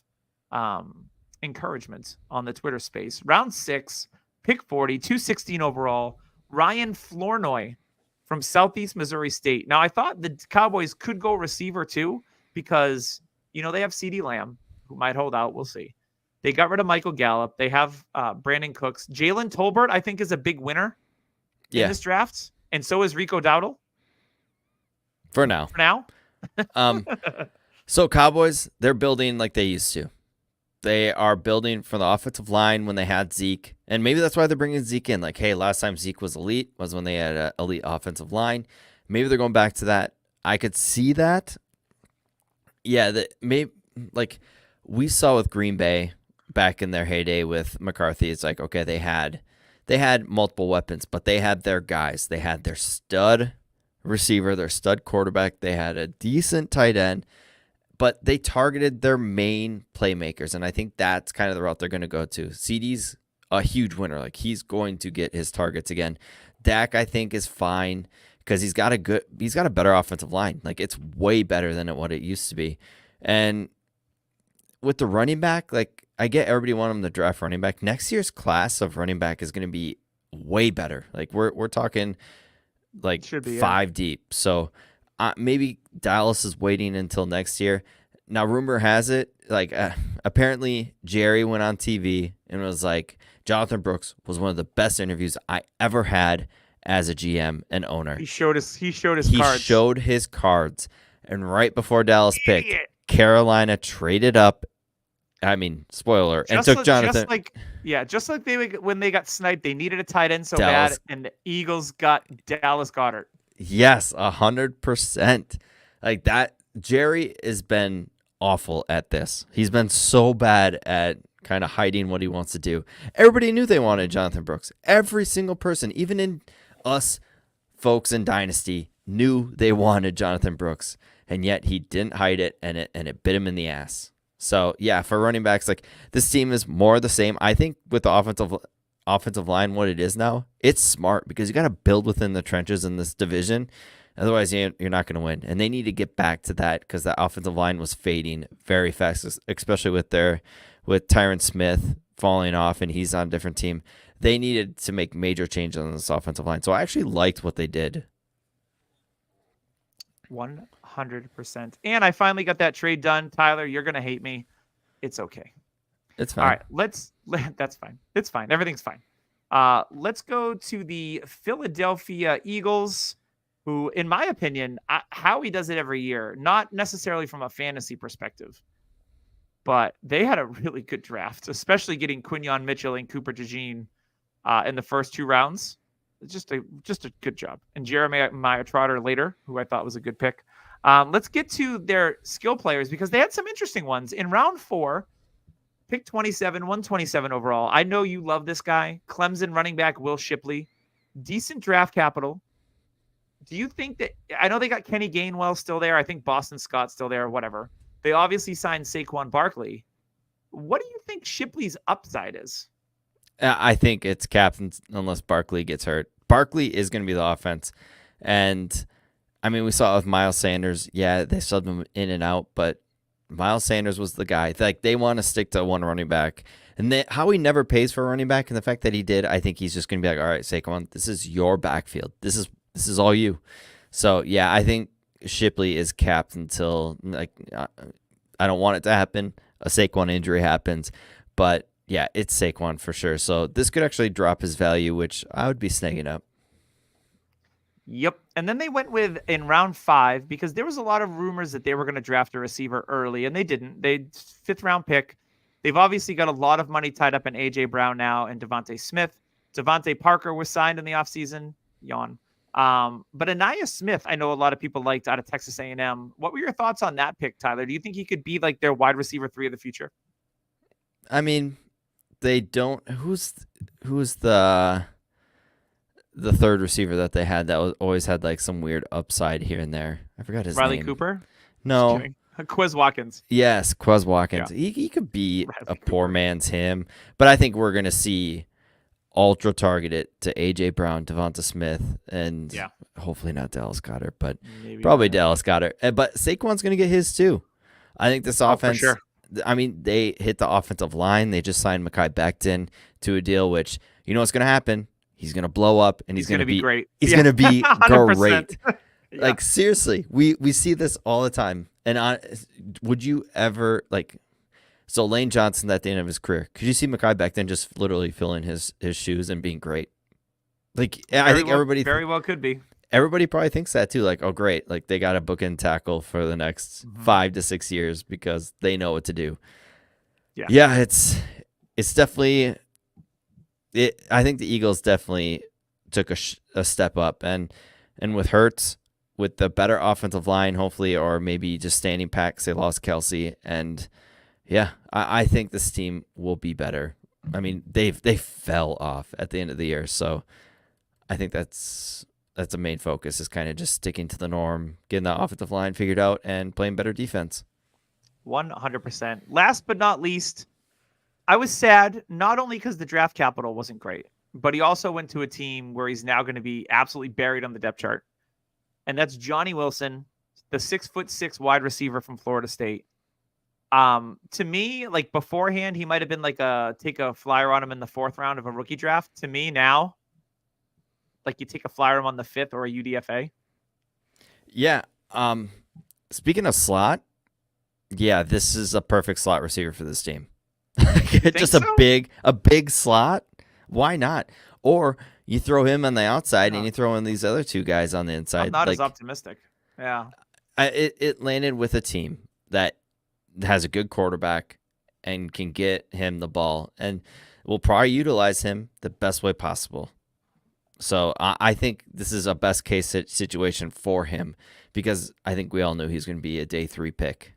[SPEAKER 2] encouragement on the Twitter space. Round 6, pick 40, 216 overall, Ryan Flournoy from Southeast Missouri State. Now, I thought the Cowboys could go receiver too because, they have CeeDee Lamb, who might hold out. We'll see. They got rid of Michael Gallup. They have Brandon Cooks. Jalen Tolbert, I think, is a big winner in this draft. And so is Rico Dowdle.
[SPEAKER 1] For now. So Cowboys, they're building like they used to. They are building for the offensive line when they had Zeke. And maybe that's why they're bringing Zeke in. Like, hey, last time Zeke was elite was when they had an elite offensive line. Maybe they're going back to that. I could see that. Yeah, we saw with Green Bay back in their heyday with McCarthy. It's like, okay, they had multiple weapons, but they had their guys. They had their stud receiver, their stud quarterback. They had a decent tight end. But they targeted their main playmakers, and I think that's kind of the route they're going to go to. CeeDee's a huge winner. Like, he's going to get his targets again. Dak, I think, is fine because he's got a better offensive line. Like, it's way better than what it used to be. And with the running back, like, I get everybody wanting to draft running back. Next year's class of running back is going to be way better. Like, we're talking like 5 deep. So maybe Dallas is waiting until next year. Now, rumor has it, like, apparently Jerry went on TV and was like, Jonathan Brooks was one of the best interviews I ever had as a GM and owner.
[SPEAKER 2] He showed his cards.
[SPEAKER 1] He showed his cards. And right before Dallas picked, Carolina traded up. I mean, spoiler, and took Jonathan.
[SPEAKER 2] Just like when they got sniped, they needed a tight end so bad, and the Eagles got Dallas Goedert.
[SPEAKER 1] Yes, 100%. Like that, Jerry has been awful at this. He's been so bad at kind of hiding what he wants to do. Everybody knew they wanted Jonathan Brooks. Every single person, even in us folks in Dynasty, knew they wanted Jonathan Brooks, and yet he didn't hide it, and it bit him in the ass. So yeah, for running backs, like this team is more the same. I think with the offensive line, what it is now, it's smart because you got to build within the trenches in this division. Otherwise, you're not going to win. And they need to get back to that because that offensive line was fading very fast, especially with Tyron Smith falling off and he's on a different team. They needed to make major changes on this offensive line. So I actually liked what they did.
[SPEAKER 2] 100%. And I finally got that trade done. Tyler, you're going to hate me. It's okay.
[SPEAKER 1] It's fine.
[SPEAKER 2] All right, that's fine. It's fine. Everything's fine. Let's go to the Philadelphia Eagles, who, in my opinion, Howie does it every year, not necessarily from a fantasy perspective, but they had a really good draft, especially getting Quinyon Mitchell and Cooper DeJean in the first 2 rounds. Just a good job. And Jeremiah Trotter later, who I thought was a good pick. Let's get to their skill players because they had some interesting ones. In round 4, pick 27, 127 overall. I know you love this guy. Clemson running back Will Shipley. Decent draft capital. Do you think that – I know they got Kenny Gainwell still there. I think Boston Scott's still there, whatever. They obviously signed Saquon Barkley. What do you think Shipley's upside is?
[SPEAKER 1] I think it's capped unless Barkley gets hurt. Barkley is going to be the offense. And, I mean, we saw it with Miles Sanders. Yeah, they subbed him in and out, but Miles Sanders was the guy. Like, they want to stick to one running back. And how he never pays for a running back and the fact that he did, I think he's just going to be like, all right, Saquon, this is your backfield. This is all you. So, yeah, I think Shipley is capped until, like, I don't want it to happen. A Saquon injury happens. But, yeah, it's Saquon for sure. So this could actually drop his value, which I would be snagging up.
[SPEAKER 2] Yep. And then they went with in round 5 because there was a lot of rumors that they were going to draft a receiver early, and they didn't. They 5th-round pick. They've obviously got a lot of money tied up in A.J. Brown now and Devontae Smith. Devontae Parker was signed in the offseason. Yawn. But Anaya Smith, I know a lot of people liked out of Texas A&M. What were your thoughts on that pick, Tyler? Do you think he could be like their wide receiver 3 of the future?
[SPEAKER 1] I mean, they don't. Who's the third receiver that they had that was always had like some weird upside here and there? I forgot his
[SPEAKER 2] Riley
[SPEAKER 1] name.
[SPEAKER 2] Cooper?
[SPEAKER 1] No.
[SPEAKER 2] Quez Watkins.
[SPEAKER 1] Yes, Quez Watkins.
[SPEAKER 2] Yeah.
[SPEAKER 1] He could be
[SPEAKER 2] Riley
[SPEAKER 1] a poor
[SPEAKER 2] Cooper.
[SPEAKER 1] man's him, but I think we're gonna see ultra targeted to AJ Brown, Devonta Smith, and
[SPEAKER 2] Yeah.
[SPEAKER 1] hopefully not Dallas Goddard, but
[SPEAKER 2] Maybe
[SPEAKER 1] probably
[SPEAKER 2] not.
[SPEAKER 1] Dallas Goddard. But Saquon's gonna get his too. I think this
[SPEAKER 2] Oh, for
[SPEAKER 1] offense.
[SPEAKER 2] sure.
[SPEAKER 1] I mean, they hit the offensive line. They just signed Mekhi Becton to a deal, which you know what's gonna happen. He's gonna blow up, and he's gonna
[SPEAKER 2] be great.
[SPEAKER 1] He's
[SPEAKER 2] Yeah.
[SPEAKER 1] gonna be
[SPEAKER 2] 100%.
[SPEAKER 1] great.
[SPEAKER 2] Yeah.
[SPEAKER 1] Like seriously, we see this all the time. And would you ever like? So Lane Johnson at the end of his career, could you see Mekhi Becton just literally filling his shoes and being great? Like I think everybody
[SPEAKER 2] very well could be.
[SPEAKER 1] everybody probably thinks that too. Like, oh great, like they got a bookend tackle for the next 5 to 6 years because they know what to do. Yeah, it's definitely it. I think the Eagles definitely took a step up, and with Hurts, with the better offensive line, hopefully, or maybe just standing pat because they lost Kelsey, and yeah, I think this team will be better. I mean, they fell off at the end of the year, so I think that's a main focus is kind of just sticking to the norm, getting that offensive line figured out, and playing better defense.
[SPEAKER 2] 100%. Last but not least, I was sad not only because the draft capital wasn't great, but he also went to a team where he's now going to be absolutely buried on the depth chart, and that's Johnny Wilson, the 6'6" wide receiver from Florida State. To me, like beforehand, he might have been like take a flyer on him in the 4th round of a rookie draft. To me now, like you take a flyer on the 5th or a UDFA.
[SPEAKER 1] Yeah. Speaking of slot, yeah, this is a perfect slot receiver for this team. Just
[SPEAKER 2] so?
[SPEAKER 1] a big slot. Why not? Or you throw him on the outside and you throw in these other 2 guys on the inside.
[SPEAKER 2] I'm not as optimistic. Yeah.
[SPEAKER 1] It landed with a team that has a good quarterback and can get him the ball and will probably utilize him the best way possible. So I think this is a best case situation for him because I think we all knew he's going to be a day 3 pick.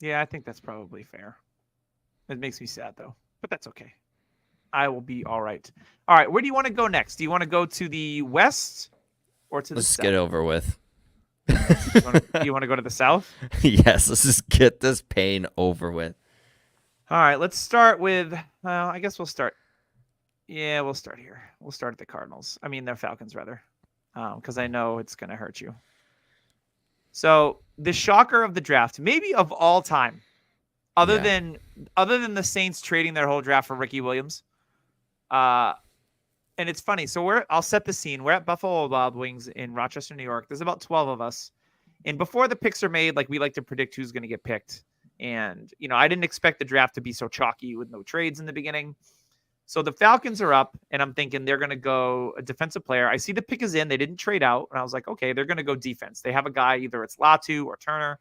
[SPEAKER 2] Yeah, I think that's probably fair. It makes me sad though, but that's okay. I will be all right. All right, where do you want to go next? Do you want to go to the west or to the
[SPEAKER 1] Let's
[SPEAKER 2] south?
[SPEAKER 1] get it over with.
[SPEAKER 2] You want to go to the south?
[SPEAKER 1] Yes, let's just get this pain over with.
[SPEAKER 2] All right, let's start with, well, I guess we'll start. Yeah, we'll start here. We'll start at the Cardinals. I mean, the Falcons, rather, because I know it's going to hurt you. So the shocker of the draft, maybe of all time, other than the Saints trading their whole draft for Ricky Williams. And it's funny. So I'll set the scene. We're at Buffalo Wild Wings in Rochester, New York. There's about 12 of us. And before the picks are made, like we like to predict who's going to get picked. And, you know, I didn't expect the draft to be so chalky with no trades in the beginning. So the Falcons are up, and I'm thinking they're going to go a defensive player. I see the pick is in. They didn't trade out. And I was like, okay, they're going to go defense. They have a guy, either it's Latu or Turner,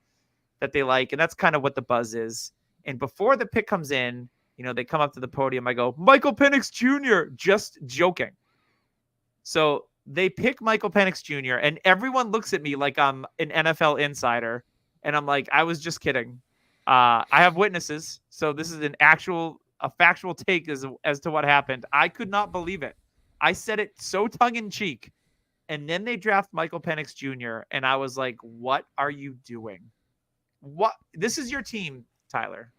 [SPEAKER 2] that they like. And that's kind of what the buzz is. And before the pick comes in, you know, they come up to the podium. I go, Michael Penix Jr., just joking. So they pick Michael Penix Jr., and everyone looks at me like I'm an NFL insider. And I'm like, I was just kidding. I have witnesses. So this is a factual take as to what happened. I could not believe it. I said it so tongue in cheek. And then they draft Michael Penix Jr. And I was like, what are you doing? What? This is your team, Tyler.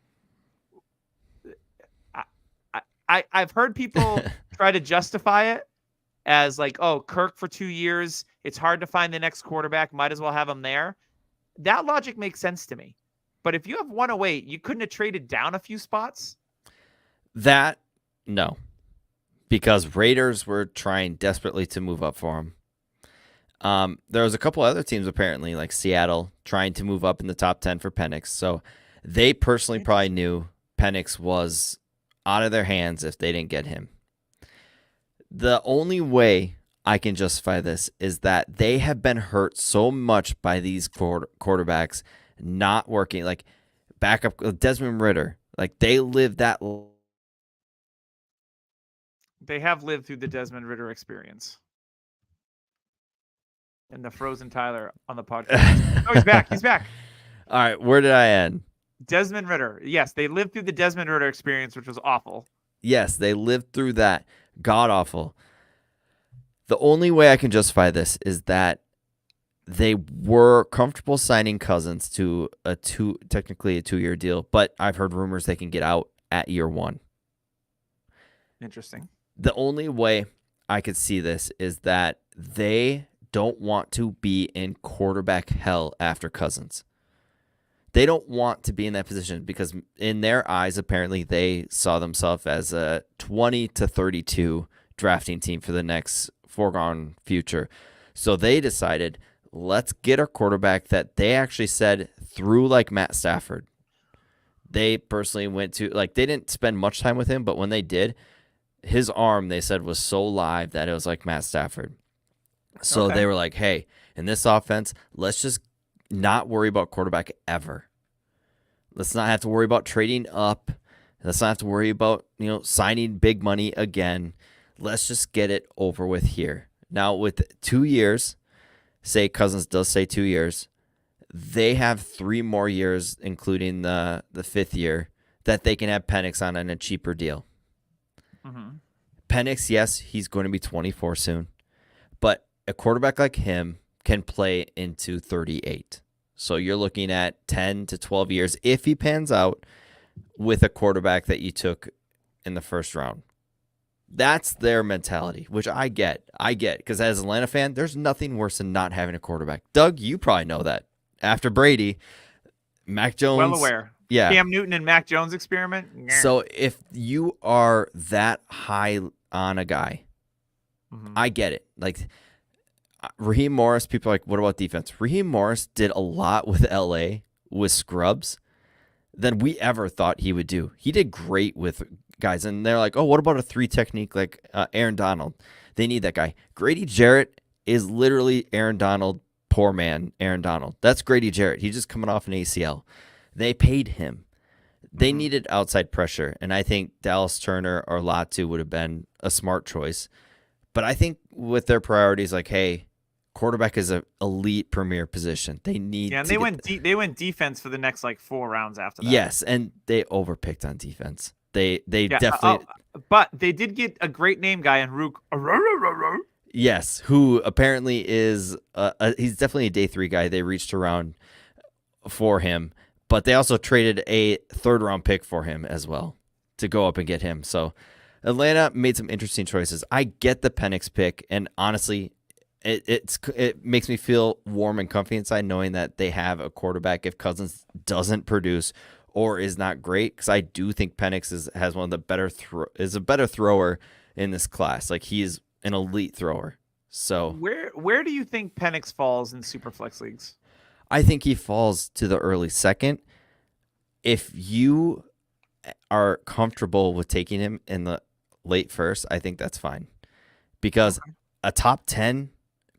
[SPEAKER 2] I've heard people try to justify it as like, oh, Kirk for 2 years. It's hard to find the next quarterback. Might as well have him there. That logic makes sense to me. But if you have 108, you couldn't have traded down a few spots?
[SPEAKER 1] That, no. Because Raiders were trying desperately to move up for him. There was a couple other teams, apparently, like Seattle, trying to move up in the top 10 for Penix. So they personally probably knew Penix was out of their hands if they didn't get him. The only way I can justify this is that they have been hurt so much by these quarterbacks not working. Like backup Desmond Ritter, like they lived that.
[SPEAKER 2] They have lived through the Desmond Ritter experience. And the Frozen Tyler on the podcast. Oh, he's back. He's back.
[SPEAKER 1] All right, where did I end?
[SPEAKER 2] Desmond Ritter. Yes, they lived through the Desmond Ritter experience, which was awful.
[SPEAKER 1] Yes, they lived through that. God awful. The only way I can justify this is that they were comfortable signing Cousins to technically a 2-year deal, but I've heard rumors they can get out at year 1.
[SPEAKER 2] Interesting.
[SPEAKER 1] The only way I could see this is that they don't want to be in quarterback hell after Cousins. They don't want to be in that position because in their eyes, apparently they saw themselves as a 20 to 32 drafting team for the next foregone future. So they decided, let's get a quarterback that they actually said threw like Matt Stafford. They personally went to, like, they didn't spend much time with him, but when they did, his arm, they said, was so live that it was like Matt Stafford. So They were like, hey, in this offense, let's just not worry about quarterback ever. Let's not have to worry about trading up. Let's not have to worry about, signing big money again. Let's just get it over with here. Now, with 2 years, say Cousins does say 2 years, they have 3 more years, including the 5th year, that they can have Penix on a cheaper deal.
[SPEAKER 2] Mm-hmm.
[SPEAKER 1] Penix, yes, he's going to be 24 soon, but a quarterback like him can play into 38. So you're looking at 10 to 12 years if he pans out with a quarterback that you took in the first round. That's their mentality, which I get. Because as an Atlanta fan, there's nothing worse than not having a quarterback. Doug, you probably know that. After Brady, Mac Jones.
[SPEAKER 2] Well aware.
[SPEAKER 1] Yeah.
[SPEAKER 2] Cam Newton and Mac Jones experiment.
[SPEAKER 1] So if you are that high on a guy, I get it. Like Raheem Morris, people are like, what about defense? Raheem Morris did a lot with LA with scrubs than we ever thought he would do. He did great with guys, and they're like, oh, what about a 3 technique like Aaron Donald? They need that guy. Grady Jarrett is literally Aaron Donald, poor man Aaron Donald. That's Grady Jarrett. He's just coming off an ACL. They paid him. They needed outside pressure, and I think Dallas Turner or Latu would have been a smart choice. But I think with their priorities, like, hey, quarterback is an elite premier position. They need.
[SPEAKER 2] Yeah, and they went defense for the next 4 rounds after that.
[SPEAKER 1] Yes, and they overpicked on defense. They definitely.
[SPEAKER 2] But they did get a great name guy in Rook.
[SPEAKER 1] Yes, who apparently is he's definitely a day 3 guy. They reached around for him, but they also traded a 3rd round pick for him as well to go up and get him. So Atlanta made some interesting choices. I get the Penix pick, and honestly, it makes me feel warm and comfy inside knowing that they have a quarterback if Cousins doesn't produce or is not great, because I do think Penix has one of the better is a better thrower in this class. Like, he is an elite thrower. So
[SPEAKER 2] where do you think Penix falls in Superflex leagues?
[SPEAKER 1] I think he falls to the early 2nd. If you are comfortable with taking him in the late 1st, I think that's fine, because a top 10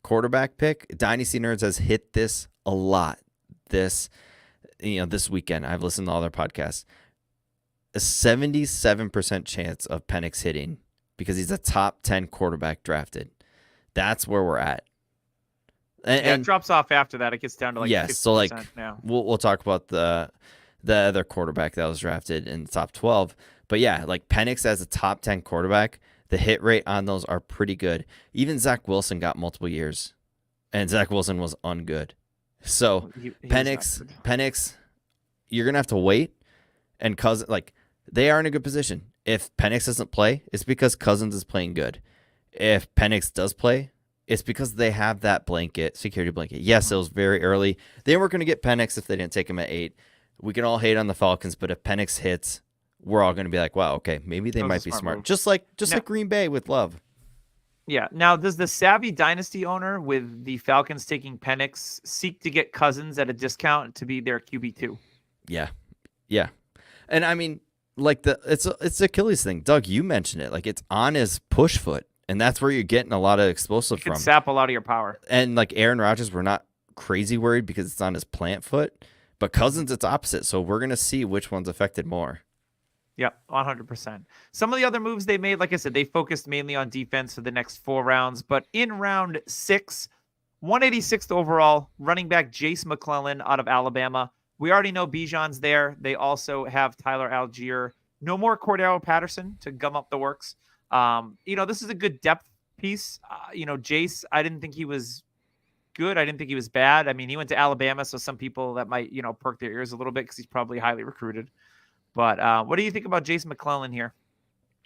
[SPEAKER 1] quarterback pick, Dynasty Nerds has hit this a lot. This weekend, I've listened to all their podcasts. A 77% chance of Penix hitting because he's a top 10 quarterback drafted. That's where we're at. And
[SPEAKER 2] it drops off after that. It gets down to 50%
[SPEAKER 1] so
[SPEAKER 2] now.
[SPEAKER 1] We'll talk about the other quarterback that was drafted in the top 12. But yeah, like Penix as a top 10 quarterback, the hit rate on those are pretty good. Even Zach Wilson got multiple years, and Zach Wilson was ungood. So Penix, you're gonna have to wait. And Cousins, they are in a good position. If Penix doesn't play, it's because Cousins is playing good. If Penix does play, it's because they have that security blanket. Yes, it was very early. They weren't going to get Penix if they didn't take him at 8. We can all hate on the Falcons, but if Penix hits, we're all going to be like, wow, okay, maybe they might be smart.
[SPEAKER 2] Move.
[SPEAKER 1] Just like Green Bay with Love.
[SPEAKER 2] Yeah. Now, does the savvy dynasty owner with the Falcons taking Penix seek to get Cousins at a discount to be their QB2?
[SPEAKER 1] Yeah. Yeah. And I mean, it's Achilles thing. Doug, you mentioned it. It's on his push foot. and that's where you're getting a lot of explosive
[SPEAKER 2] It could
[SPEAKER 1] from.
[SPEAKER 2] sap a lot of your power.
[SPEAKER 1] And like Aaron Rodgers, we're not crazy worried because it's on his plant foot, but Cousins, it's opposite. So we're gonna see which one's affected more.
[SPEAKER 2] Yep, 100%. Some of the other moves they made, like I said, they focused mainly on defense for the next 4 rounds. But in round 6, 186th overall, running back Jace McClellan out of Alabama. We already know Bijan's there. They also have Tyler Algier. No more Cordero Patterson to gum up the works. This is a good depth piece. Jace, I didn't think he was good. I didn't think he was bad. I mean, he went to Alabama, so some people that might, perk their ears a little bit because he's probably highly recruited. But what do you think about Jace McClellan here?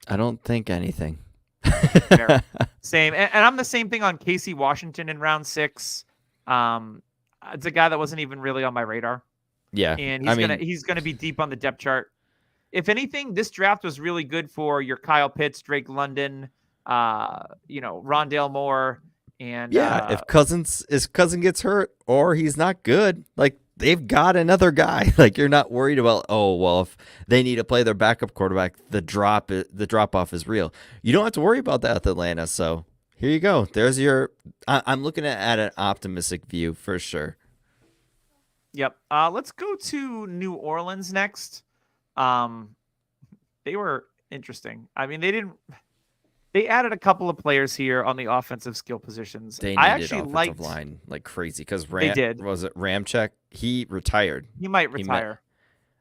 [SPEAKER 1] I don't think anything.
[SPEAKER 2] Fair. Same. And I'm the same thing on Casey Washington in round 6. It's a guy that wasn't even really on my radar.
[SPEAKER 1] Yeah.
[SPEAKER 2] And he's gonna be deep on the depth chart. If anything, this draft was really good for your Kyle Pitts, Drake London, Rondale Moore, and
[SPEAKER 1] if cousin gets hurt or he's not good, like they've got another guy. Like you're not worried about, if they need to play their backup quarterback, the drop off is real. You don't have to worry about that with Atlanta. So here you go. There's I'm looking at an optimistic view for sure.
[SPEAKER 2] Yep. Let's go to New Orleans next. They were interesting. I mean, they added a couple of players here on the offensive skill positions.
[SPEAKER 1] They
[SPEAKER 2] I
[SPEAKER 1] needed
[SPEAKER 2] actually
[SPEAKER 1] offensive line like crazy because
[SPEAKER 2] they did.
[SPEAKER 1] Was it Ramczyk? He retired.
[SPEAKER 2] He might retire.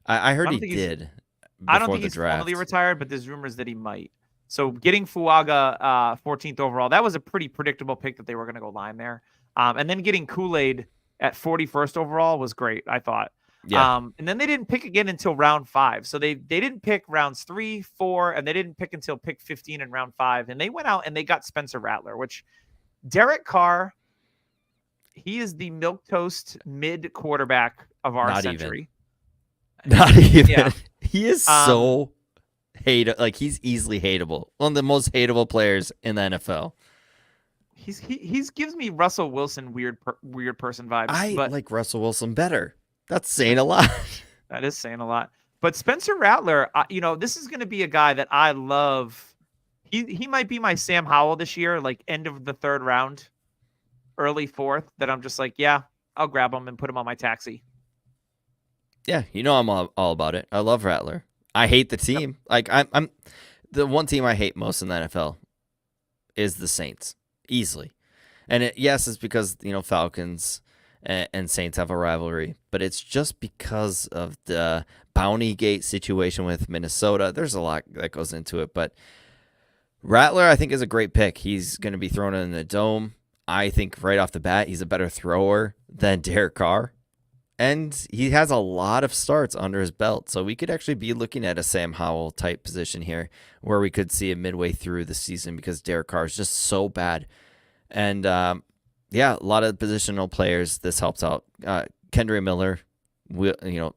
[SPEAKER 1] I heard he did.
[SPEAKER 2] I don't think he's formally retired, but there's rumors that he might. So getting Fuaga 14th overall, that was a pretty predictable pick that they were going to go line there. And then getting Kool-Aid at 41st overall was great, I thought.
[SPEAKER 1] Yeah.
[SPEAKER 2] And then they didn't pick again until round 5. So they didn't pick rounds 3, 4, and they didn't pick until pick 15 in round 5. And they went out and they got Spencer Rattler, which Derek Carr, he is the milquetoast mid quarterback of our century.
[SPEAKER 1] Not even. Yeah. He is so hateable. Like he's easily hateable. One of the most hateable players in the NFL.
[SPEAKER 2] He's gives me Russell Wilson weird person vibes.
[SPEAKER 1] I like Russell Wilson better. That's saying a lot.
[SPEAKER 2] That is saying a lot. But Spencer Rattler, this is going to be a guy that I love. He might be my Sam Howell this year, like end of the 3rd round, early 4th. That I'm just like, yeah, I'll grab him and put him on my taxi.
[SPEAKER 1] Yeah, I'm all about it. I love Rattler. I hate the team. Yep. Like I'm the one team I hate most in the NFL is the Saints, easily. And it's because Falcons and Saints have a rivalry, but it's just because of the Bounty Gate situation with Minnesota. There's a lot that goes into it, but Rattler I think is a great pick. He's going to be thrown in the dome. I think right off the bat he's a better thrower than Derek Carr. And he has a lot of starts under his belt. So we could actually be looking at a Sam Howell type position here where we could see it midway through the season because Derek Carr is just so bad. And, a lot of positional players, this helps out. Kendre Miller,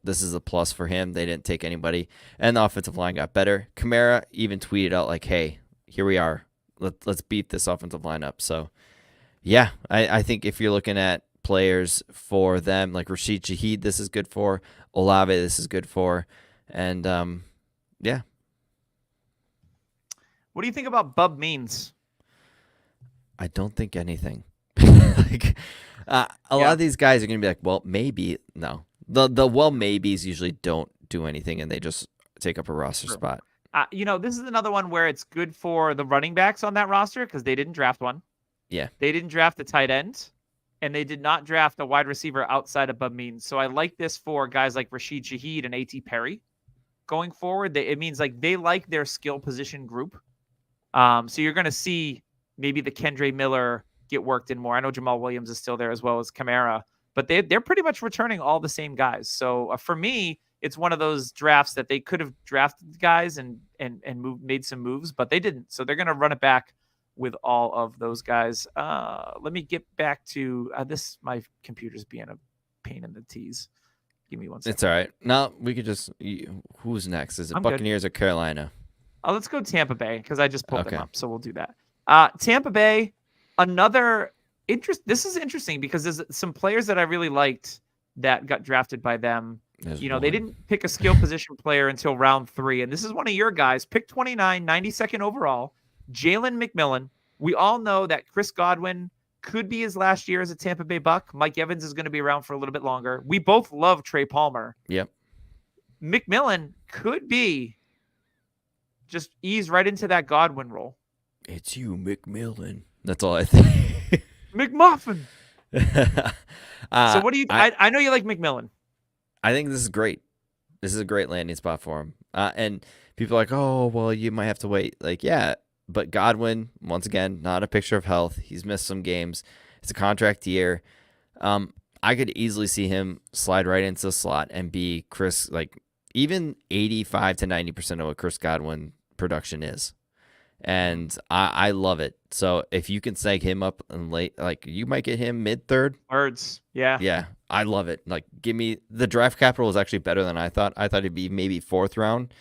[SPEAKER 1] this is a plus for him. They didn't take anybody. And the offensive line got better. Kamara even tweeted out like, hey, here we are. Let's beat this offensive line up. So, I think if you're looking at players for them, like Rashid Shaheed, this is good for. Olave, this is good for. And, What
[SPEAKER 2] do you think about Bub Means?
[SPEAKER 1] I don't think anything. A lot of these guys are going to be like, well, maybe. No. The maybes usually don't do anything, and they just take up a roster spot.
[SPEAKER 2] This is another one where it's good for the running backs on that roster because they didn't draft one.
[SPEAKER 1] Yeah.
[SPEAKER 2] They didn't draft a tight end, and they did not draft a wide receiver outside of Bub Means. So I like this for guys like Rashid Shaheed and A.T. Perry. Going forward, it means like they like their skill position group. So you're going to see maybe the Kendre Miller get worked in more. I know Jamal Williams is still there as well as Kamara, but they're pretty much returning all the same guys. So for me, it's one of those drafts that they could have drafted guys and made some moves, but they didn't. So they're going to run it back with all of those guys. Let me get back to this. My computer's being a pain in the tees. Give me 1 second.
[SPEAKER 1] It's all right. No, we could just. Who's next? Is it Buccaneers or Carolina?
[SPEAKER 2] Let's go Tampa Bay because I just pulled them up. So we'll do that. Tampa Bay, another interest. This is interesting because there's some players that I really liked that got drafted by them. They didn't pick a skill position player until round 3. And this is one of your guys, pick 29, 92nd overall, Jalen McMillan, We all know that Chris Godwin could be his last year as a Tampa Bay Buck. Mike Evans is going to be around for a little bit longer. We both love Trey Palmer.
[SPEAKER 1] Yep.
[SPEAKER 2] McMillan could be just ease right into that Godwin role.
[SPEAKER 1] It's you, McMillan. That's all I think.
[SPEAKER 2] McMuffin.
[SPEAKER 1] So
[SPEAKER 2] what do you? I know you like McMillan.
[SPEAKER 1] I think this is great. This is a great landing spot for him. And people are like, oh, well, you might have to wait. Like, yeah, but Godwin, once again, not a picture of health. He's missed some games. It's a contract year. I could easily see him slide right into the slot and be Chris, like even 85 to 90% of what Chris Godwin production is. And I love it. So if you can snag him up and late, like you might get him mid-third.
[SPEAKER 2] Birds, yeah.
[SPEAKER 1] Yeah, I love it. Like, give me the draft capital is actually better than I thought. I thought it'd be maybe 4th round.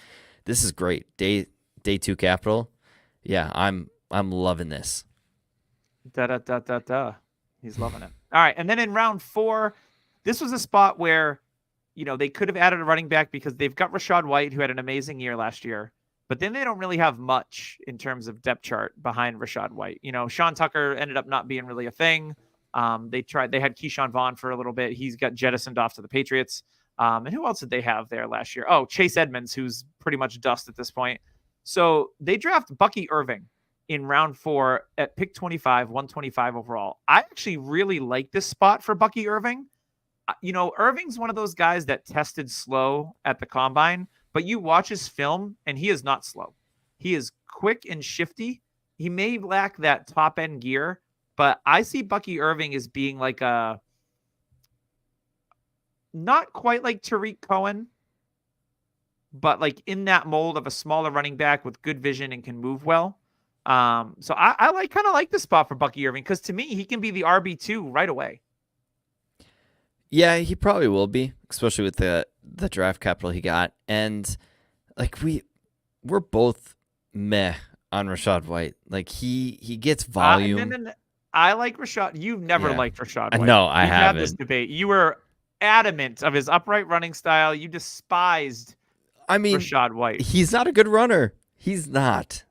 [SPEAKER 1] This is great. Day 2 capital. Yeah, I'm loving this.
[SPEAKER 2] He's loving it. All right, and then in round 4, this was a spot where, they could have added a running back because they've got Rachaad White, who had an amazing year last year. But then they don't really have much in terms of depth chart behind Rachaad White. Sean Tucker ended up not being really a thing. They had Keyshawn Vaughn for a little bit. He's got jettisoned off to the Patriots. And who else did they have there last year? Oh, Chase Edmonds, who's pretty much dust at this point. So they draft Bucky Irving in round 4 at pick 25, 125 overall. I actually really like this spot for Bucky Irving. Irving's one of those guys that tested slow at the combine, but you watch his film and he is not slow. He is quick and shifty. He may lack that top end gear, but I see Bucky Irving as being like not quite like Tariq Cohen, but like in that mold of a smaller running back with good vision and can move well. So I kind of like this spot for Bucky Irving because to me, he can be the RB2 right away.
[SPEAKER 1] Yeah, he probably will be, especially with the draft capital he got. And like we're both meh on Rachaad White. Like he gets volume.
[SPEAKER 2] I like Rachaad. You've never liked Rachaad White.
[SPEAKER 1] No, I haven't.
[SPEAKER 2] Had this debate. You were adamant of his upright running style. You despised Rachaad White.
[SPEAKER 1] He's not a good runner. He's not.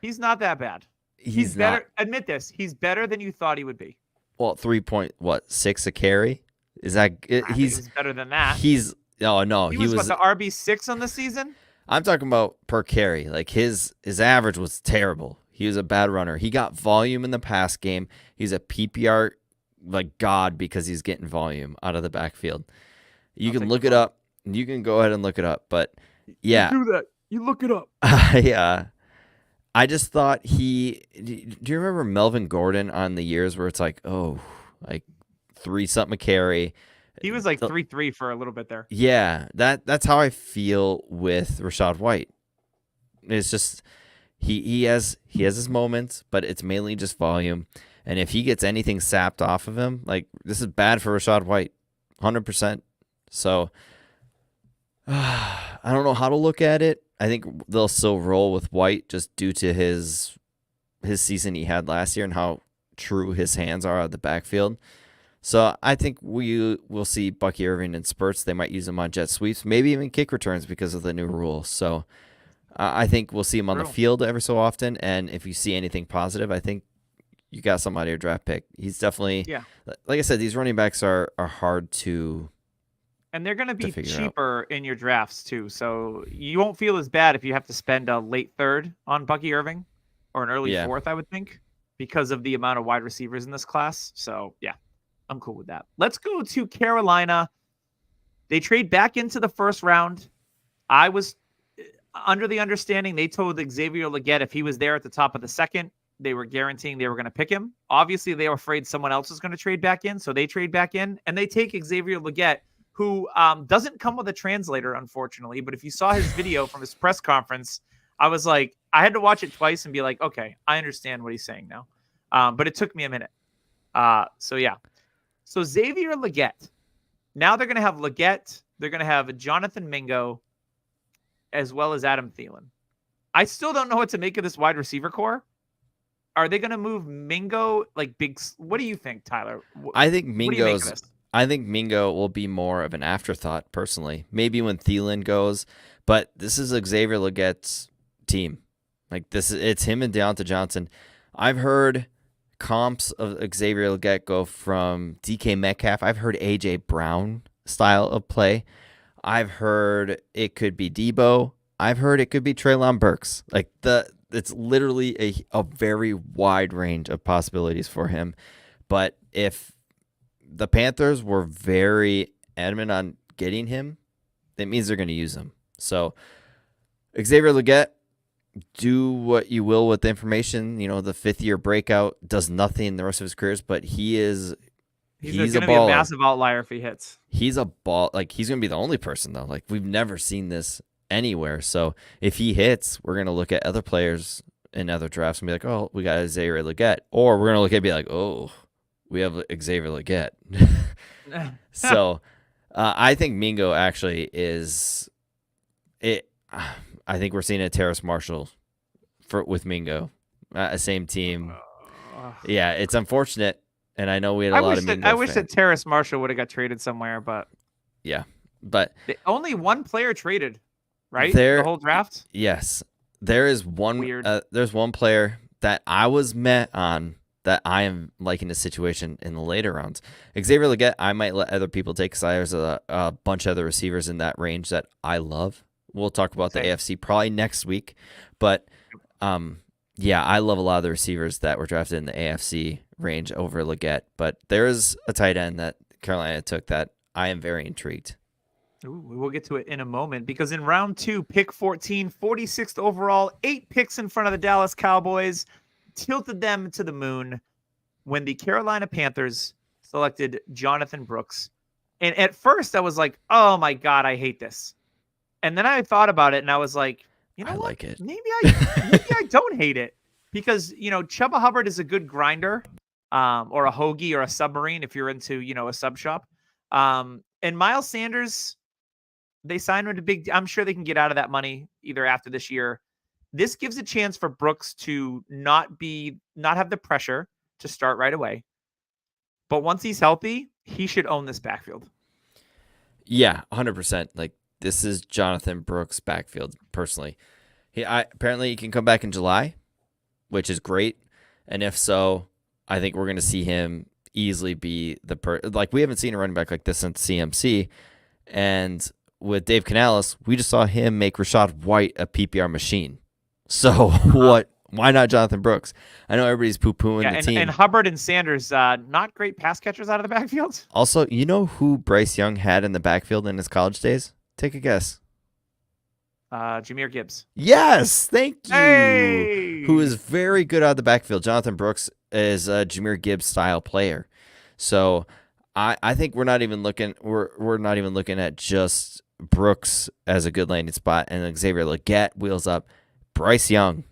[SPEAKER 2] He's not that bad.
[SPEAKER 1] He's
[SPEAKER 2] better.
[SPEAKER 1] not.
[SPEAKER 2] Admit this. He's better than you thought he would be.
[SPEAKER 1] Well, 3.6 a carry? Is that
[SPEAKER 2] he's better than that?
[SPEAKER 1] He was
[SPEAKER 2] what, the RB6 on the season?
[SPEAKER 1] I'm talking about per carry. Like his average was terrible. He was a bad runner. He got volume in the pass game. He's a PPR like god because he's getting volume out of the backfield. You can look it up. You can go ahead and look it up. But yeah,
[SPEAKER 2] you do that. You look it up.
[SPEAKER 1] Yeah. I just thought do you remember Melvin Gordon on the years where it's like 3-something a carry?
[SPEAKER 2] He was like 3-3 for a little bit there.
[SPEAKER 1] Yeah, that's how I feel with Rachaad White. It's just he has his moments, but it's mainly just volume. And if he gets anything sapped off of him, like this is bad for Rachaad White, 100%. So I don't know how to look at it. I think they'll still roll with White just due to his season he had last year and how true his hands are out of the backfield. So I think we will see Bucky Irving in spurts. They might use him on jet sweeps, maybe even kick returns because of the new rule. So I think we'll see him on the field every so often. And if you see anything positive, I think you got somebody your draft pick. He's definitely, like I said, these running backs are hard to.
[SPEAKER 2] And they're going to be cheaper in your drafts too. So you won't feel as bad if you have to spend a late 3rd on Bucky Irving or an early 4th, I would think, because of the amount of wide receivers in this class. So yeah, I'm cool with that. Let's go to Carolina. They trade back into the 1st round. I was under the understanding they told Xavier Legette if he was there at the top of the 2nd, they were guaranteeing they were going to pick him. Obviously, they were afraid someone else was going to trade back in, so they trade back in, and they take Xavier Legette, who doesn't come with a translator, unfortunately. But if you saw his video from his press conference, I was like, I had to watch it twice and be like, okay, I understand what he's saying now. But it took me a minute. So yeah. So Xavier Legette. Now they're going to have Legette. They're going to have Jonathan Mingo, as well as Adam Thielen. I still don't know what to make of this wide receiver core. Are they going to move Mingo like big? What do you think, Tyler?
[SPEAKER 1] I think Mingo will be more of an afterthought, personally. Maybe when Thielen goes, but this is Xavier Legette's team. Like it's him and Deontay Johnson. I've heard comps of Xavier Legette go from DK Metcalf. I've heard AJ Brown style of play. I've heard it could be Debo. I've heard it could be Treylon Burks. Like it's literally a very wide range of possibilities for him. But if the Panthers were very adamant on getting him, that means they're going to use him. So Xavier Legette, do what you will with the information. You know, the 5th-year breakout does nothing the rest of his careers, but he's
[SPEAKER 2] going
[SPEAKER 1] a
[SPEAKER 2] to be a
[SPEAKER 1] baller.
[SPEAKER 2] massive outlier if he hits.
[SPEAKER 1] He's a ball. Like, he's going to be the only person, though. Like, we've never seen this anywhere. So if he hits, we're going to look at other players in other drafts and be like, oh, we got Xavier Legette. Or we're going to look at it and be like, oh, we have Xavier Legette. So I think Mingo actually is it. I think we're seeing a Terrace Marshall with Mingo, same team. Yeah, it's unfortunate, and I know we had a lot of Mingo
[SPEAKER 2] I wish
[SPEAKER 1] fans.
[SPEAKER 2] that Terrace Marshall would have got traded somewhere, but
[SPEAKER 1] yeah, but
[SPEAKER 2] only one player traded, right?
[SPEAKER 1] There,
[SPEAKER 2] the whole draft.
[SPEAKER 1] Yes, there is one.
[SPEAKER 2] Weird.
[SPEAKER 1] There's one player that I was met on that I am liking the situation in the later rounds. Xavier Legette, I might let other people take because there's a bunch of other receivers in that range that I love. We'll talk about the AFC probably next week. But, yeah, I love a lot of the receivers that were drafted in the AFC range over Legette. But there is a tight end that Carolina took that I am very intrigued.
[SPEAKER 2] Ooh, we'll get to it in a moment because in round 2, pick 14, 46th overall, 8 picks in front of the Dallas Cowboys, tilted them to the moon when the Carolina Panthers selected Jonathan Brooks. And at first I was like, oh my God, I hate this. And then I thought about it and I was like, you know
[SPEAKER 1] I
[SPEAKER 2] what?
[SPEAKER 1] like it.
[SPEAKER 2] Maybe I don't hate it because, you know, Chubba Hubbard is a good grinder or a hoagie or a submarine if you're into, you know, a sub shop. And Miles Sanders, they signed him to I'm sure they can get out of that money either after this year. This gives a chance for Brooks to not have the pressure to start right away. But once he's healthy, he should own this backfield.
[SPEAKER 1] Yeah, 100%. Like, this is Jonathan Brooks' backfield, personally. Apparently he can come back in July, which is great. And if so, I think we're going to see him easily be like, we haven't seen a running back like this since CMC. And with Dave Canales, we just saw him make Rachaad White a PPR machine. So why not Jonathan Brooks? I know everybody's poo-pooing the team.
[SPEAKER 2] And Hubbard and Sanders, not great pass catchers out of the backfield.
[SPEAKER 1] Also, you know who Bryce Young had in the backfield in his college days? Take a guess.
[SPEAKER 2] Jahmyr Gibbs.
[SPEAKER 1] Yes, thank you.
[SPEAKER 2] Hey!
[SPEAKER 1] Who is very good out of the backfield. Jonathan Brooks is a Jahmyr Gibbs style player. So I think we're not even looking at just Brooks as a good landing spot and Xavier Legette wheels up. Bryce Young.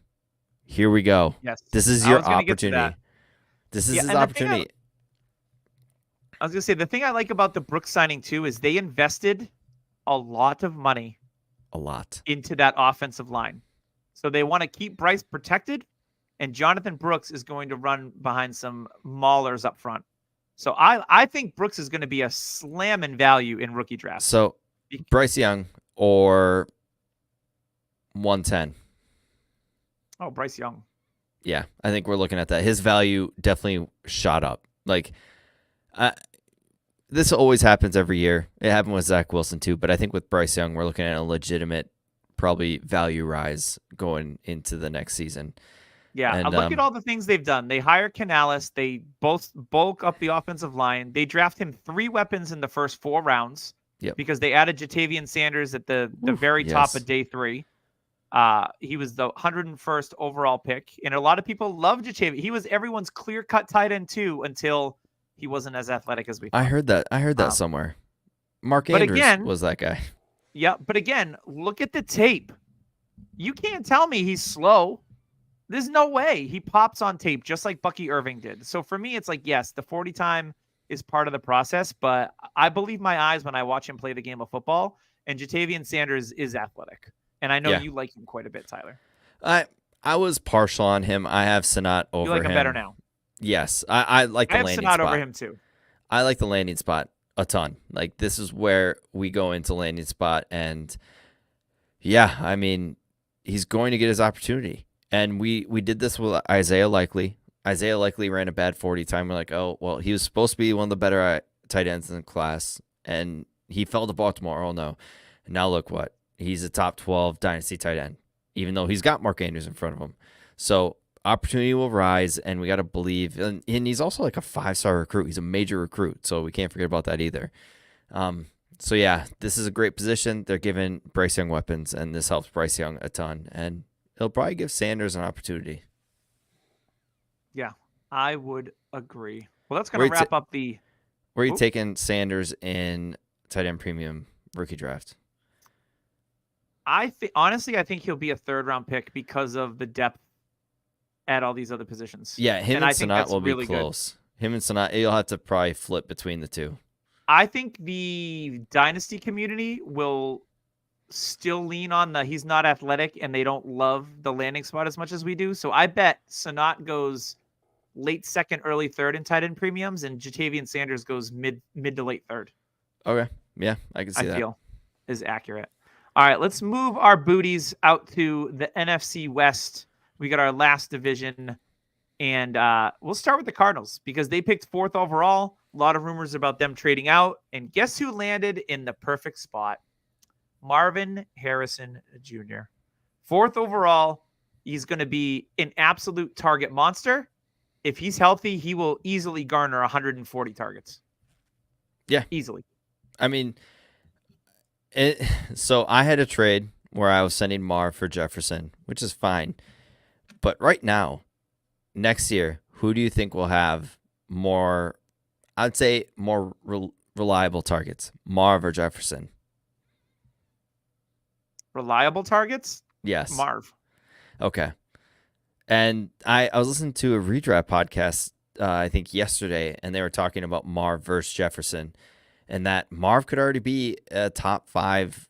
[SPEAKER 1] Here we go.
[SPEAKER 2] Yes.
[SPEAKER 1] This is your opportunity. This is his opportunity.
[SPEAKER 2] I was going to say, the thing I like about the Brooks signing too is they invested a lot of money into that offensive line. So they want to keep Bryce protected, and Jonathan Brooks is going to run behind some maulers up front. So I think Brooks is going to be a slam in value in rookie draft.
[SPEAKER 1] So Bryce Young or 110.
[SPEAKER 2] Oh, Bryce Young.
[SPEAKER 1] Yeah, I think we're looking at that. His value definitely shot up. Like, this always happens every year. It happened with Zach Wilson too, but I think with Bryce Young, we're looking at a legitimate, probably value rise going into the next season.
[SPEAKER 2] Yeah, and look at all the things they've done. They hire Canales. They both bulk up the offensive line. They draft him 3 weapons in the first 4 rounds because they added Jatavian Sanders at the very top of day 3. He was the 101st overall pick, and a lot of people love Jatavian. He was everyone's clear-cut tight end too until he wasn't as athletic as we thought.
[SPEAKER 1] I heard that somewhere. Mark Andrews was that guy.
[SPEAKER 2] Yeah, but again, look at the tape. You can't tell me he's slow. There's no way. He pops on tape just like Bucky Irving did. So for me, it's like, yes, the 40 time is part of the process, but I believe my eyes when I watch him play the game of football, and Jatavian Sanders is athletic. And I know you like him quite a bit, Tyler.
[SPEAKER 1] I was partial on him. I have Senat over him.
[SPEAKER 2] You like him better now?
[SPEAKER 1] Yes. I like the landing spot.
[SPEAKER 2] I have Senat over him too.
[SPEAKER 1] I like the landing spot a ton. Like, this is where we go into landing spot. And, yeah, I mean, he's going to get his opportunity. And we did this with Isaiah Likely. Isaiah Likely ran a bad 40 time. We're like, oh, well, he was supposed to be one of the better tight ends in the class, and he fell to Baltimore. Oh, no. And now look what. He's a top 12 dynasty tight end, even though he's got Mark Andrews in front of him. So opportunity will rise, and we got to believe. And he's also like a 5-star recruit. He's a major recruit, so we can't forget about that either. So, yeah, this is a great position. They're giving Bryce Young weapons, and this helps Bryce Young a ton. And he'll probably give Sanders an opportunity.
[SPEAKER 2] Yeah, I would agree. Well, that's going to wrap up the...
[SPEAKER 1] Where are you taking Sanders in tight end premium rookie draft?
[SPEAKER 2] Honestly, I think he'll be a 3rd-round pick because of the depth at all these other positions.
[SPEAKER 1] Yeah, him and Sanat will be close. Good. Him and Sanat, you'll have to probably flip between the two.
[SPEAKER 2] I think the dynasty community will still lean on he's not athletic and they don't love the landing spot as much as we do. So I bet Sanat goes late 2nd, early 3rd in tight end premiums, and Jatavian Sanders goes mid to late 3rd.
[SPEAKER 1] Okay. Yeah, I can see that.
[SPEAKER 2] I feel is accurate. All right, let's move our booties out to the NFC West. We got our last division, and we'll start with the Cardinals because they picked 4th overall. A lot of rumors about them trading out, and guess who landed in the perfect spot? Marvin Harrison Jr. 4th overall. He's going to be an absolute target monster. If he's healthy, he will easily garner 140 targets.
[SPEAKER 1] Yeah.
[SPEAKER 2] Easily.
[SPEAKER 1] I mean, so I had a trade where I was sending Marv for Jefferson, which is fine. But right now, next year, who do you think will have more, I'd say more reliable targets, Marv or Jefferson?
[SPEAKER 2] Reliable targets?
[SPEAKER 1] Yes.
[SPEAKER 2] Marv.
[SPEAKER 1] Okay. And I was listening to a redraft podcast, I think yesterday, and they were talking about Marv versus Jefferson, and that Marv could already be a top 5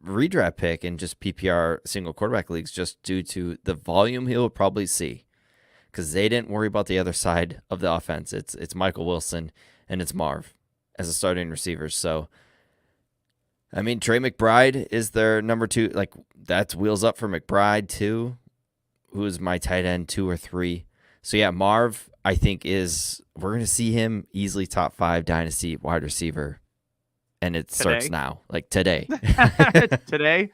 [SPEAKER 1] redraft pick in just PPR single quarterback leagues just due to the volume he'll probably see, because they didn't worry about the other side of the offense. It's Michael Wilson and it's Marv as a starting receiver. So, I mean, Trey McBride is their number 2. Like, that's wheels up for McBride too, who is my tight end 2 or 3. So yeah, Marv, I think we're going to see him easily top 5 dynasty wide receiver. And it starts now, like today.
[SPEAKER 2] Today.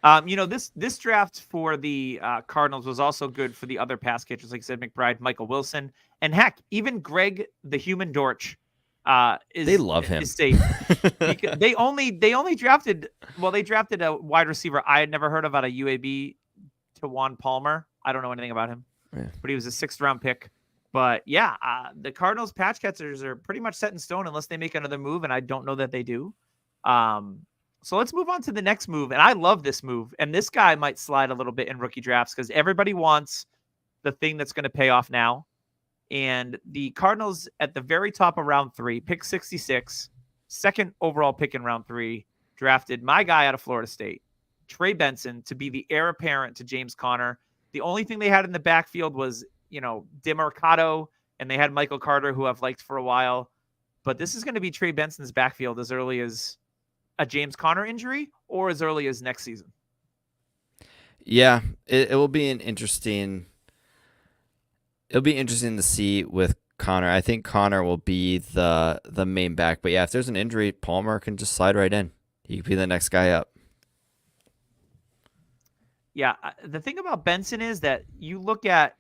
[SPEAKER 2] This draft for the Cardinals was also good for the other pass catchers, like I said, McBride, Michael Wilson, and heck, even Greg the Human Dortch.
[SPEAKER 1] They love him.
[SPEAKER 2] Is safe. they only drafted a wide receiver I had never heard of out of UAB, Tawan Palmer. I don't know anything about him, but he was a 6th-round pick. But yeah, the Cardinals patch catchers are pretty much set in stone unless they make another move, and I don't know that they do. So let's move on to the next move, and I love this move. And this guy might slide a little bit in rookie drafts because everybody wants the thing that's going to pay off now. And the Cardinals at the very top of round 3, pick 66, 2nd overall pick in round 3, drafted my guy out of Florida State, Trey Benson, to be the heir apparent to James Conner. The only thing they had in the backfield was, DeMarcado, and they had Michael Carter, who I've liked for a while. But this is going to be Trey Benson's backfield as early as a James Conner injury or as early as next season.
[SPEAKER 1] Yeah, it will be interesting to see with Conner. I think Conner will be the main back. But yeah, if there's an injury, Palmer can just slide right in. He could be the next guy up.
[SPEAKER 2] Yeah, the thing about Benson is that you look at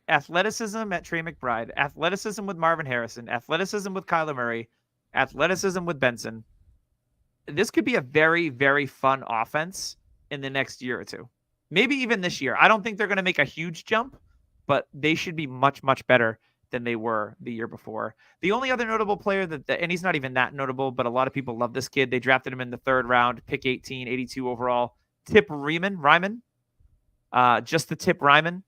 [SPEAKER 2] athleticism at Trey McBride, athleticism with Marvin Harrison, athleticism with Kyler Murray, athleticism with Benson. This could be a very, very fun offense in the next year or two. Maybe even this year. I don't think they're going to make a huge jump, but they should be much, much better than they were the year before. The only other notable player and he's not even that notable, but a lot of people love this kid. They drafted him in the 3rd round, pick 18, 82 overall. Tip Ryman. Just the Tip Ryman.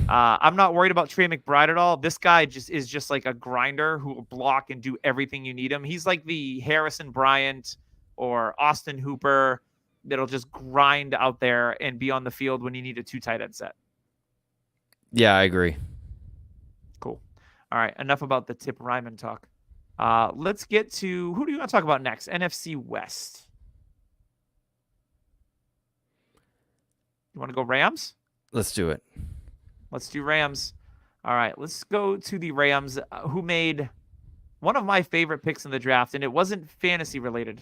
[SPEAKER 2] I'm not worried about Trey McBride at all. This guy is just like a grinder who will block and do everything you need him. He's like the Harrison Bryant or Austin Hooper that'll just grind out there and be on the field when you need a 2 tight end set.
[SPEAKER 1] Yeah, I agree.
[SPEAKER 2] Cool. All right, enough about the Tip Ryman talk. Let's get to who do you want to talk about next? NFC West. You want to go Rams?
[SPEAKER 1] Let's do it.
[SPEAKER 2] Let's do Rams. All right, let's go to the Rams, who made one of my favorite picks in the draft, and it wasn't fantasy related.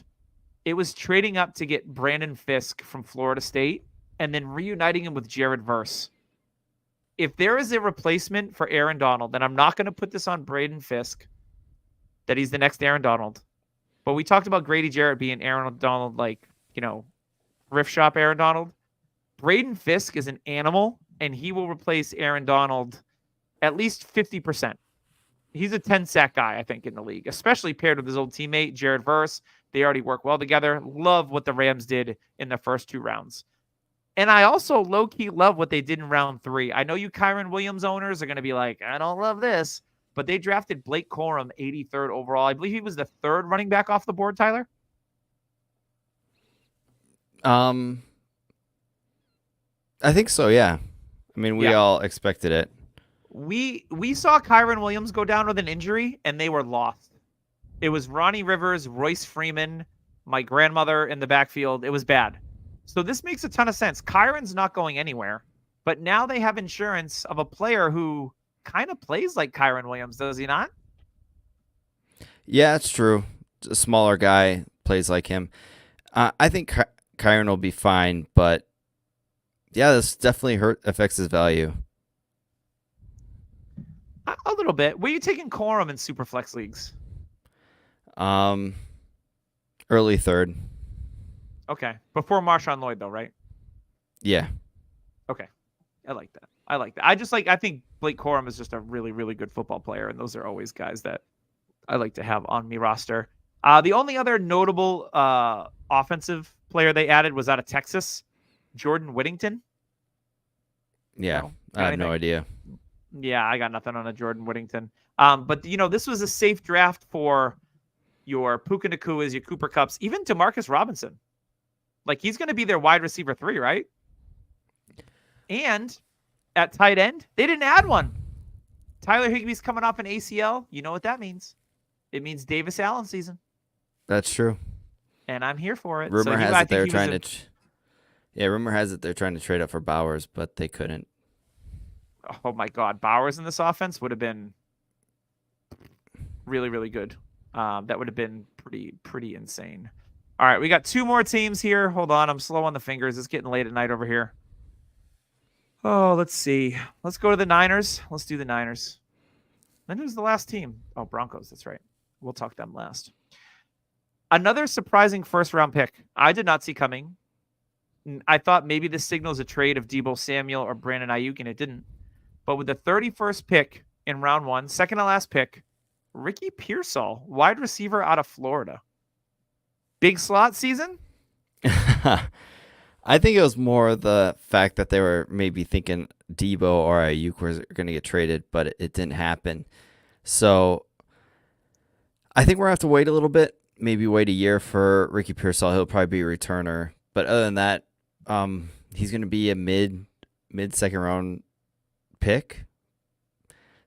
[SPEAKER 2] It was trading up to get Brandon Fisk from Florida State and then reuniting him with Jared Verse. If there is a replacement for Aaron Donald, and I'm not going to put this on Braden Fisk, that he's the next Aaron Donald, but we talked about Grady Jarrett being Aaron Donald, like, riff shop Aaron Donald. Braden Fisk is an animal, and he will replace Aaron Donald at least 50%. He's a 10-sack guy, I think, in the league, especially paired with his old teammate, Jared Verse. They already work well together. Love what the Rams did in the first 2 rounds. And I also low-key love what they did in round 3. I know you Kyren Williams owners are going to be like, I don't love this. But they drafted Blake Corum 83rd overall. I believe he was the 3rd running back off the board, Tyler.
[SPEAKER 1] I think so, yeah. I mean, we all expected it.
[SPEAKER 2] We saw Kyren Williams go down with an injury, and they were lost. It was Ronnie Rivers, Royce Freeman, my grandmother in the backfield. It was bad. So this makes a ton of sense. Kyron's not going anywhere, but now they have insurance of a player who kind of plays like Kyren Williams, does he not?
[SPEAKER 1] Yeah, it's true. A smaller guy plays like him. I think Kyron will be fine, but yeah, this definitely affects his value.
[SPEAKER 2] A little bit. Were you taking Corum in Superflex leagues?
[SPEAKER 1] Early 3rd.
[SPEAKER 2] Okay. Before Marshawn Lloyd, though, right?
[SPEAKER 1] Yeah.
[SPEAKER 2] Okay. I like that. I think Blake Corum is just a really, really good football player, and those are always guys that I like to have on my roster. The only other notable offensive player they added was out of Texas, Jordan Whittington.
[SPEAKER 1] Yeah, I have no idea.
[SPEAKER 2] Yeah, I got nothing on a Jordan Whittington. But this was a safe draft for your Puka Nakuas, your Cooper Kupps, even Demarcus Robinson. Like, he's going to be their wide receiver 3, right? And at tight end, they didn't add one. Tyler Higbee's coming off an ACL. You know what that means? It means Davis Allen season.
[SPEAKER 1] That's true.
[SPEAKER 2] And I'm here for it.
[SPEAKER 1] Rumor has it they're trying to. Yeah, rumor has it they're trying to trade up for Bowers, but they couldn't.
[SPEAKER 2] Oh my God, Bowers in this offense would have been really, really good. That would have been pretty insane. All right, we got 2 more teams here. Hold on, I'm slow on the fingers. It's getting late at night over here. Oh, let's see. Let's go to the Niners. Let's do the Niners. Then who's the last team? Oh, Broncos. That's right. We'll talk them last. Another surprising first-round pick. I did not see coming. I thought maybe this signals a trade of Deebo Samuel or Brandon Ayuk, and it didn't. But with the 31st pick in round 1, second to last pick, Ricky Pearsall, wide receiver out of Florida. Big slot season?
[SPEAKER 1] I think it was more the fact that they were maybe thinking Deebo or Ayuk were going to get traded, but it didn't happen. So I think we're going to have to wait a little bit, maybe wait a year for Ricky Pearsall. He'll probably be a returner. But other than that, he's going to be a mid-second round pick.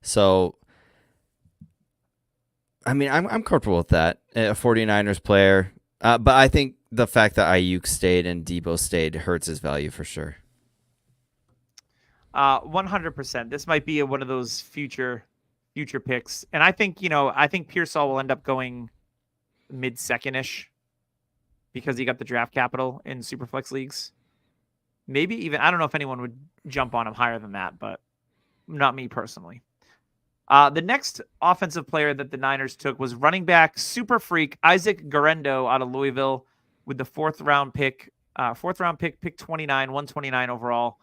[SPEAKER 1] So, I mean, I'm comfortable with that. A 49ers player. But I think the fact that Ayuk stayed and Deebo stayed hurts his value for sure.
[SPEAKER 2] 100%. This might be one of those future picks. And I think, I think Pearsall will end up going mid-second-ish because he got the draft capital in Superflex leagues. Maybe even, I don't know if anyone would jump on him higher than that, but not me personally. The next offensive player that the Niners took was running back super freak Isaac Guerendo out of Louisville with the 4th round pick, pick 29, 129 overall.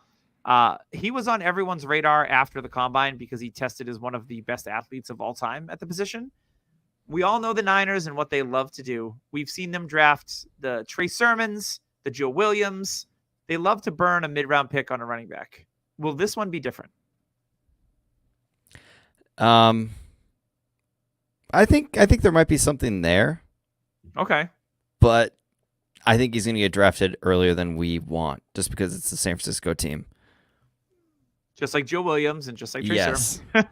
[SPEAKER 2] He was on everyone's radar after the combine because he tested as one of the best athletes of all time at the position. We all know the Niners and what they love to do. We've seen them draft the Trey Sermons, the Joe Williams. They love to burn a mid-round pick on a running back. Will this one be different?
[SPEAKER 1] I think there might be something there.
[SPEAKER 2] Okay.
[SPEAKER 1] But I think he's going to get drafted earlier than we want just because it's the San Francisco team.
[SPEAKER 2] Just like Joe Williams and just like Trey
[SPEAKER 1] Yes.
[SPEAKER 2] Sermon.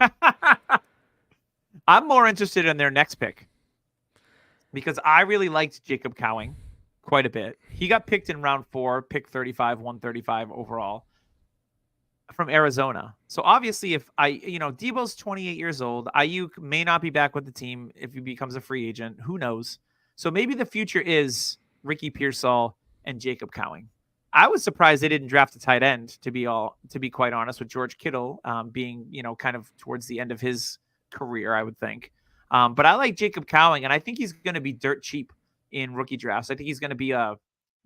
[SPEAKER 2] I'm more interested in their next pick because I really liked Jacob Cowing quite a bit. He got picked in round 4, pick 35, 135 overall. from Arizona. So obviously, if Debo's 28 years old, Ayuk may not be back with the team if he becomes a free agent. Who knows? So maybe the future is Ricky Pearsall and Jacob Cowing. I was surprised they didn't draft a tight end, to be quite honest, with George Kittle being, kind of towards the end of his career, I would think. But I like Jacob Cowing, and I think he's going to be dirt cheap in rookie drafts. I think he's going to be a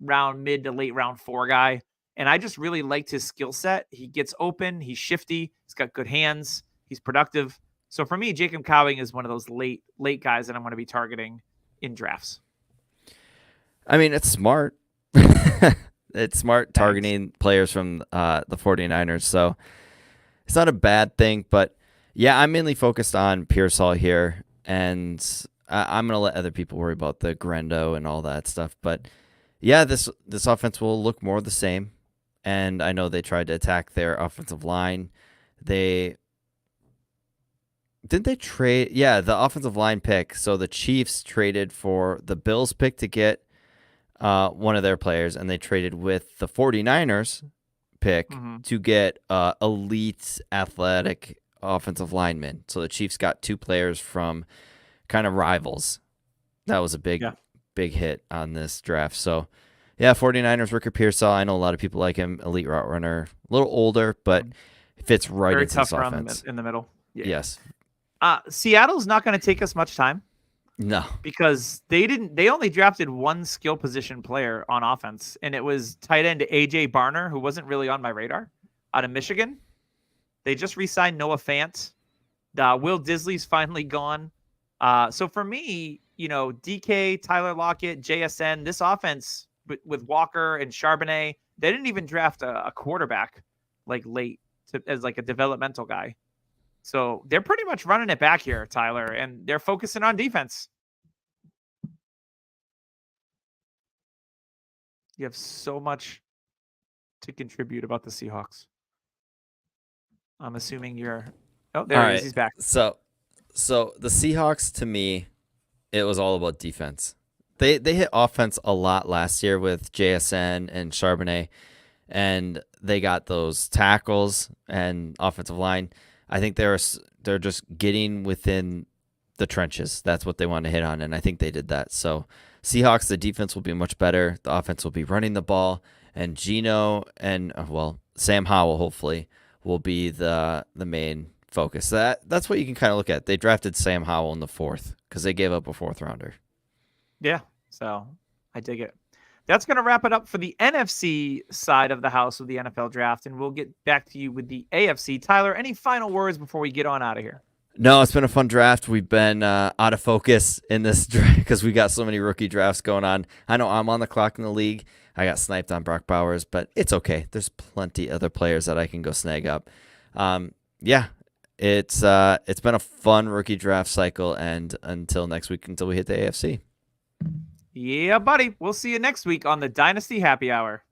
[SPEAKER 2] mid to late round 4 guy. And I just really liked his skill set. He gets open. He's shifty. He's got good hands. He's productive. So for me, Jacob Cowing is one of those late guys that I'm going to be targeting in drafts.
[SPEAKER 1] I mean, it's smart. It's smart targeting players from the 49ers. So it's not a bad thing. But, yeah, I'm mainly focused on Pearsall here. And I'm going to let other people worry about the Grendo and all that stuff. But, yeah, this offense will look more the same. And I know they tried to attack their offensive line. Didn't they trade? Yeah, the offensive line pick. So the Chiefs traded for the Bills pick to get one of their players, and they traded with the 49ers pick to get elite athletic offensive linemen. So the Chiefs got 2 players from kind of rivals. That was a big hit on this draft. So, yeah, 49ers, Ricky Pearsall. I know a lot of people like him. Elite route runner. A little older, but fits right
[SPEAKER 2] Very
[SPEAKER 1] into
[SPEAKER 2] tough
[SPEAKER 1] this
[SPEAKER 2] run
[SPEAKER 1] offense.
[SPEAKER 2] in the middle. Yeah.
[SPEAKER 1] Yes.
[SPEAKER 2] Seattle's not going to take us much time.
[SPEAKER 1] No.
[SPEAKER 2] Because they only drafted one skill position player on offense, and it was tight end AJ Barner, who wasn't really on my radar, out of Michigan. They just re-signed Noah Fant. Will Disley's finally gone. So for me, DK, Tyler Lockett, JSN, this offense with Walker and Charbonnet, they didn't even draft a quarterback late as a developmental guy. So they're pretty much running it back here, Tyler, and they're focusing on defense. You have so much to contribute about the Seahawks. I'm assuming you're... Oh, there he is. He's back.
[SPEAKER 1] So the Seahawks, to me, it was all about defense. They hit offense a lot last year with JSN and Charbonnet, and they got those tackles and offensive line. I think they're just getting within the trenches. That's what they want to hit on, and I think they did that. So Seahawks, the defense will be much better. The offense will be running the ball, and Geno and Sam Howell hopefully will be the main focus. That's what you can kind of look at. They drafted Sam Howell in the 4th because they gave up a 4th rounder.
[SPEAKER 2] Yeah, so I dig it. That's going to wrap it up for the NFC side of the house of the NFL draft, and we'll get back to you with the AFC. Tyler, any final words before we get on out of here?
[SPEAKER 1] No, it's been a fun draft. We've been out of focus in this draft because we got so many rookie drafts going on. I know I'm on the clock in the league. I got sniped on Brock Bowers, but it's okay. There's plenty other players that I can go snag up. Yeah, it's been a fun rookie draft cycle, and until next week, until we hit the AFC.
[SPEAKER 2] Yeah, buddy. We'll see you next week on the Dynasty Happy Hour.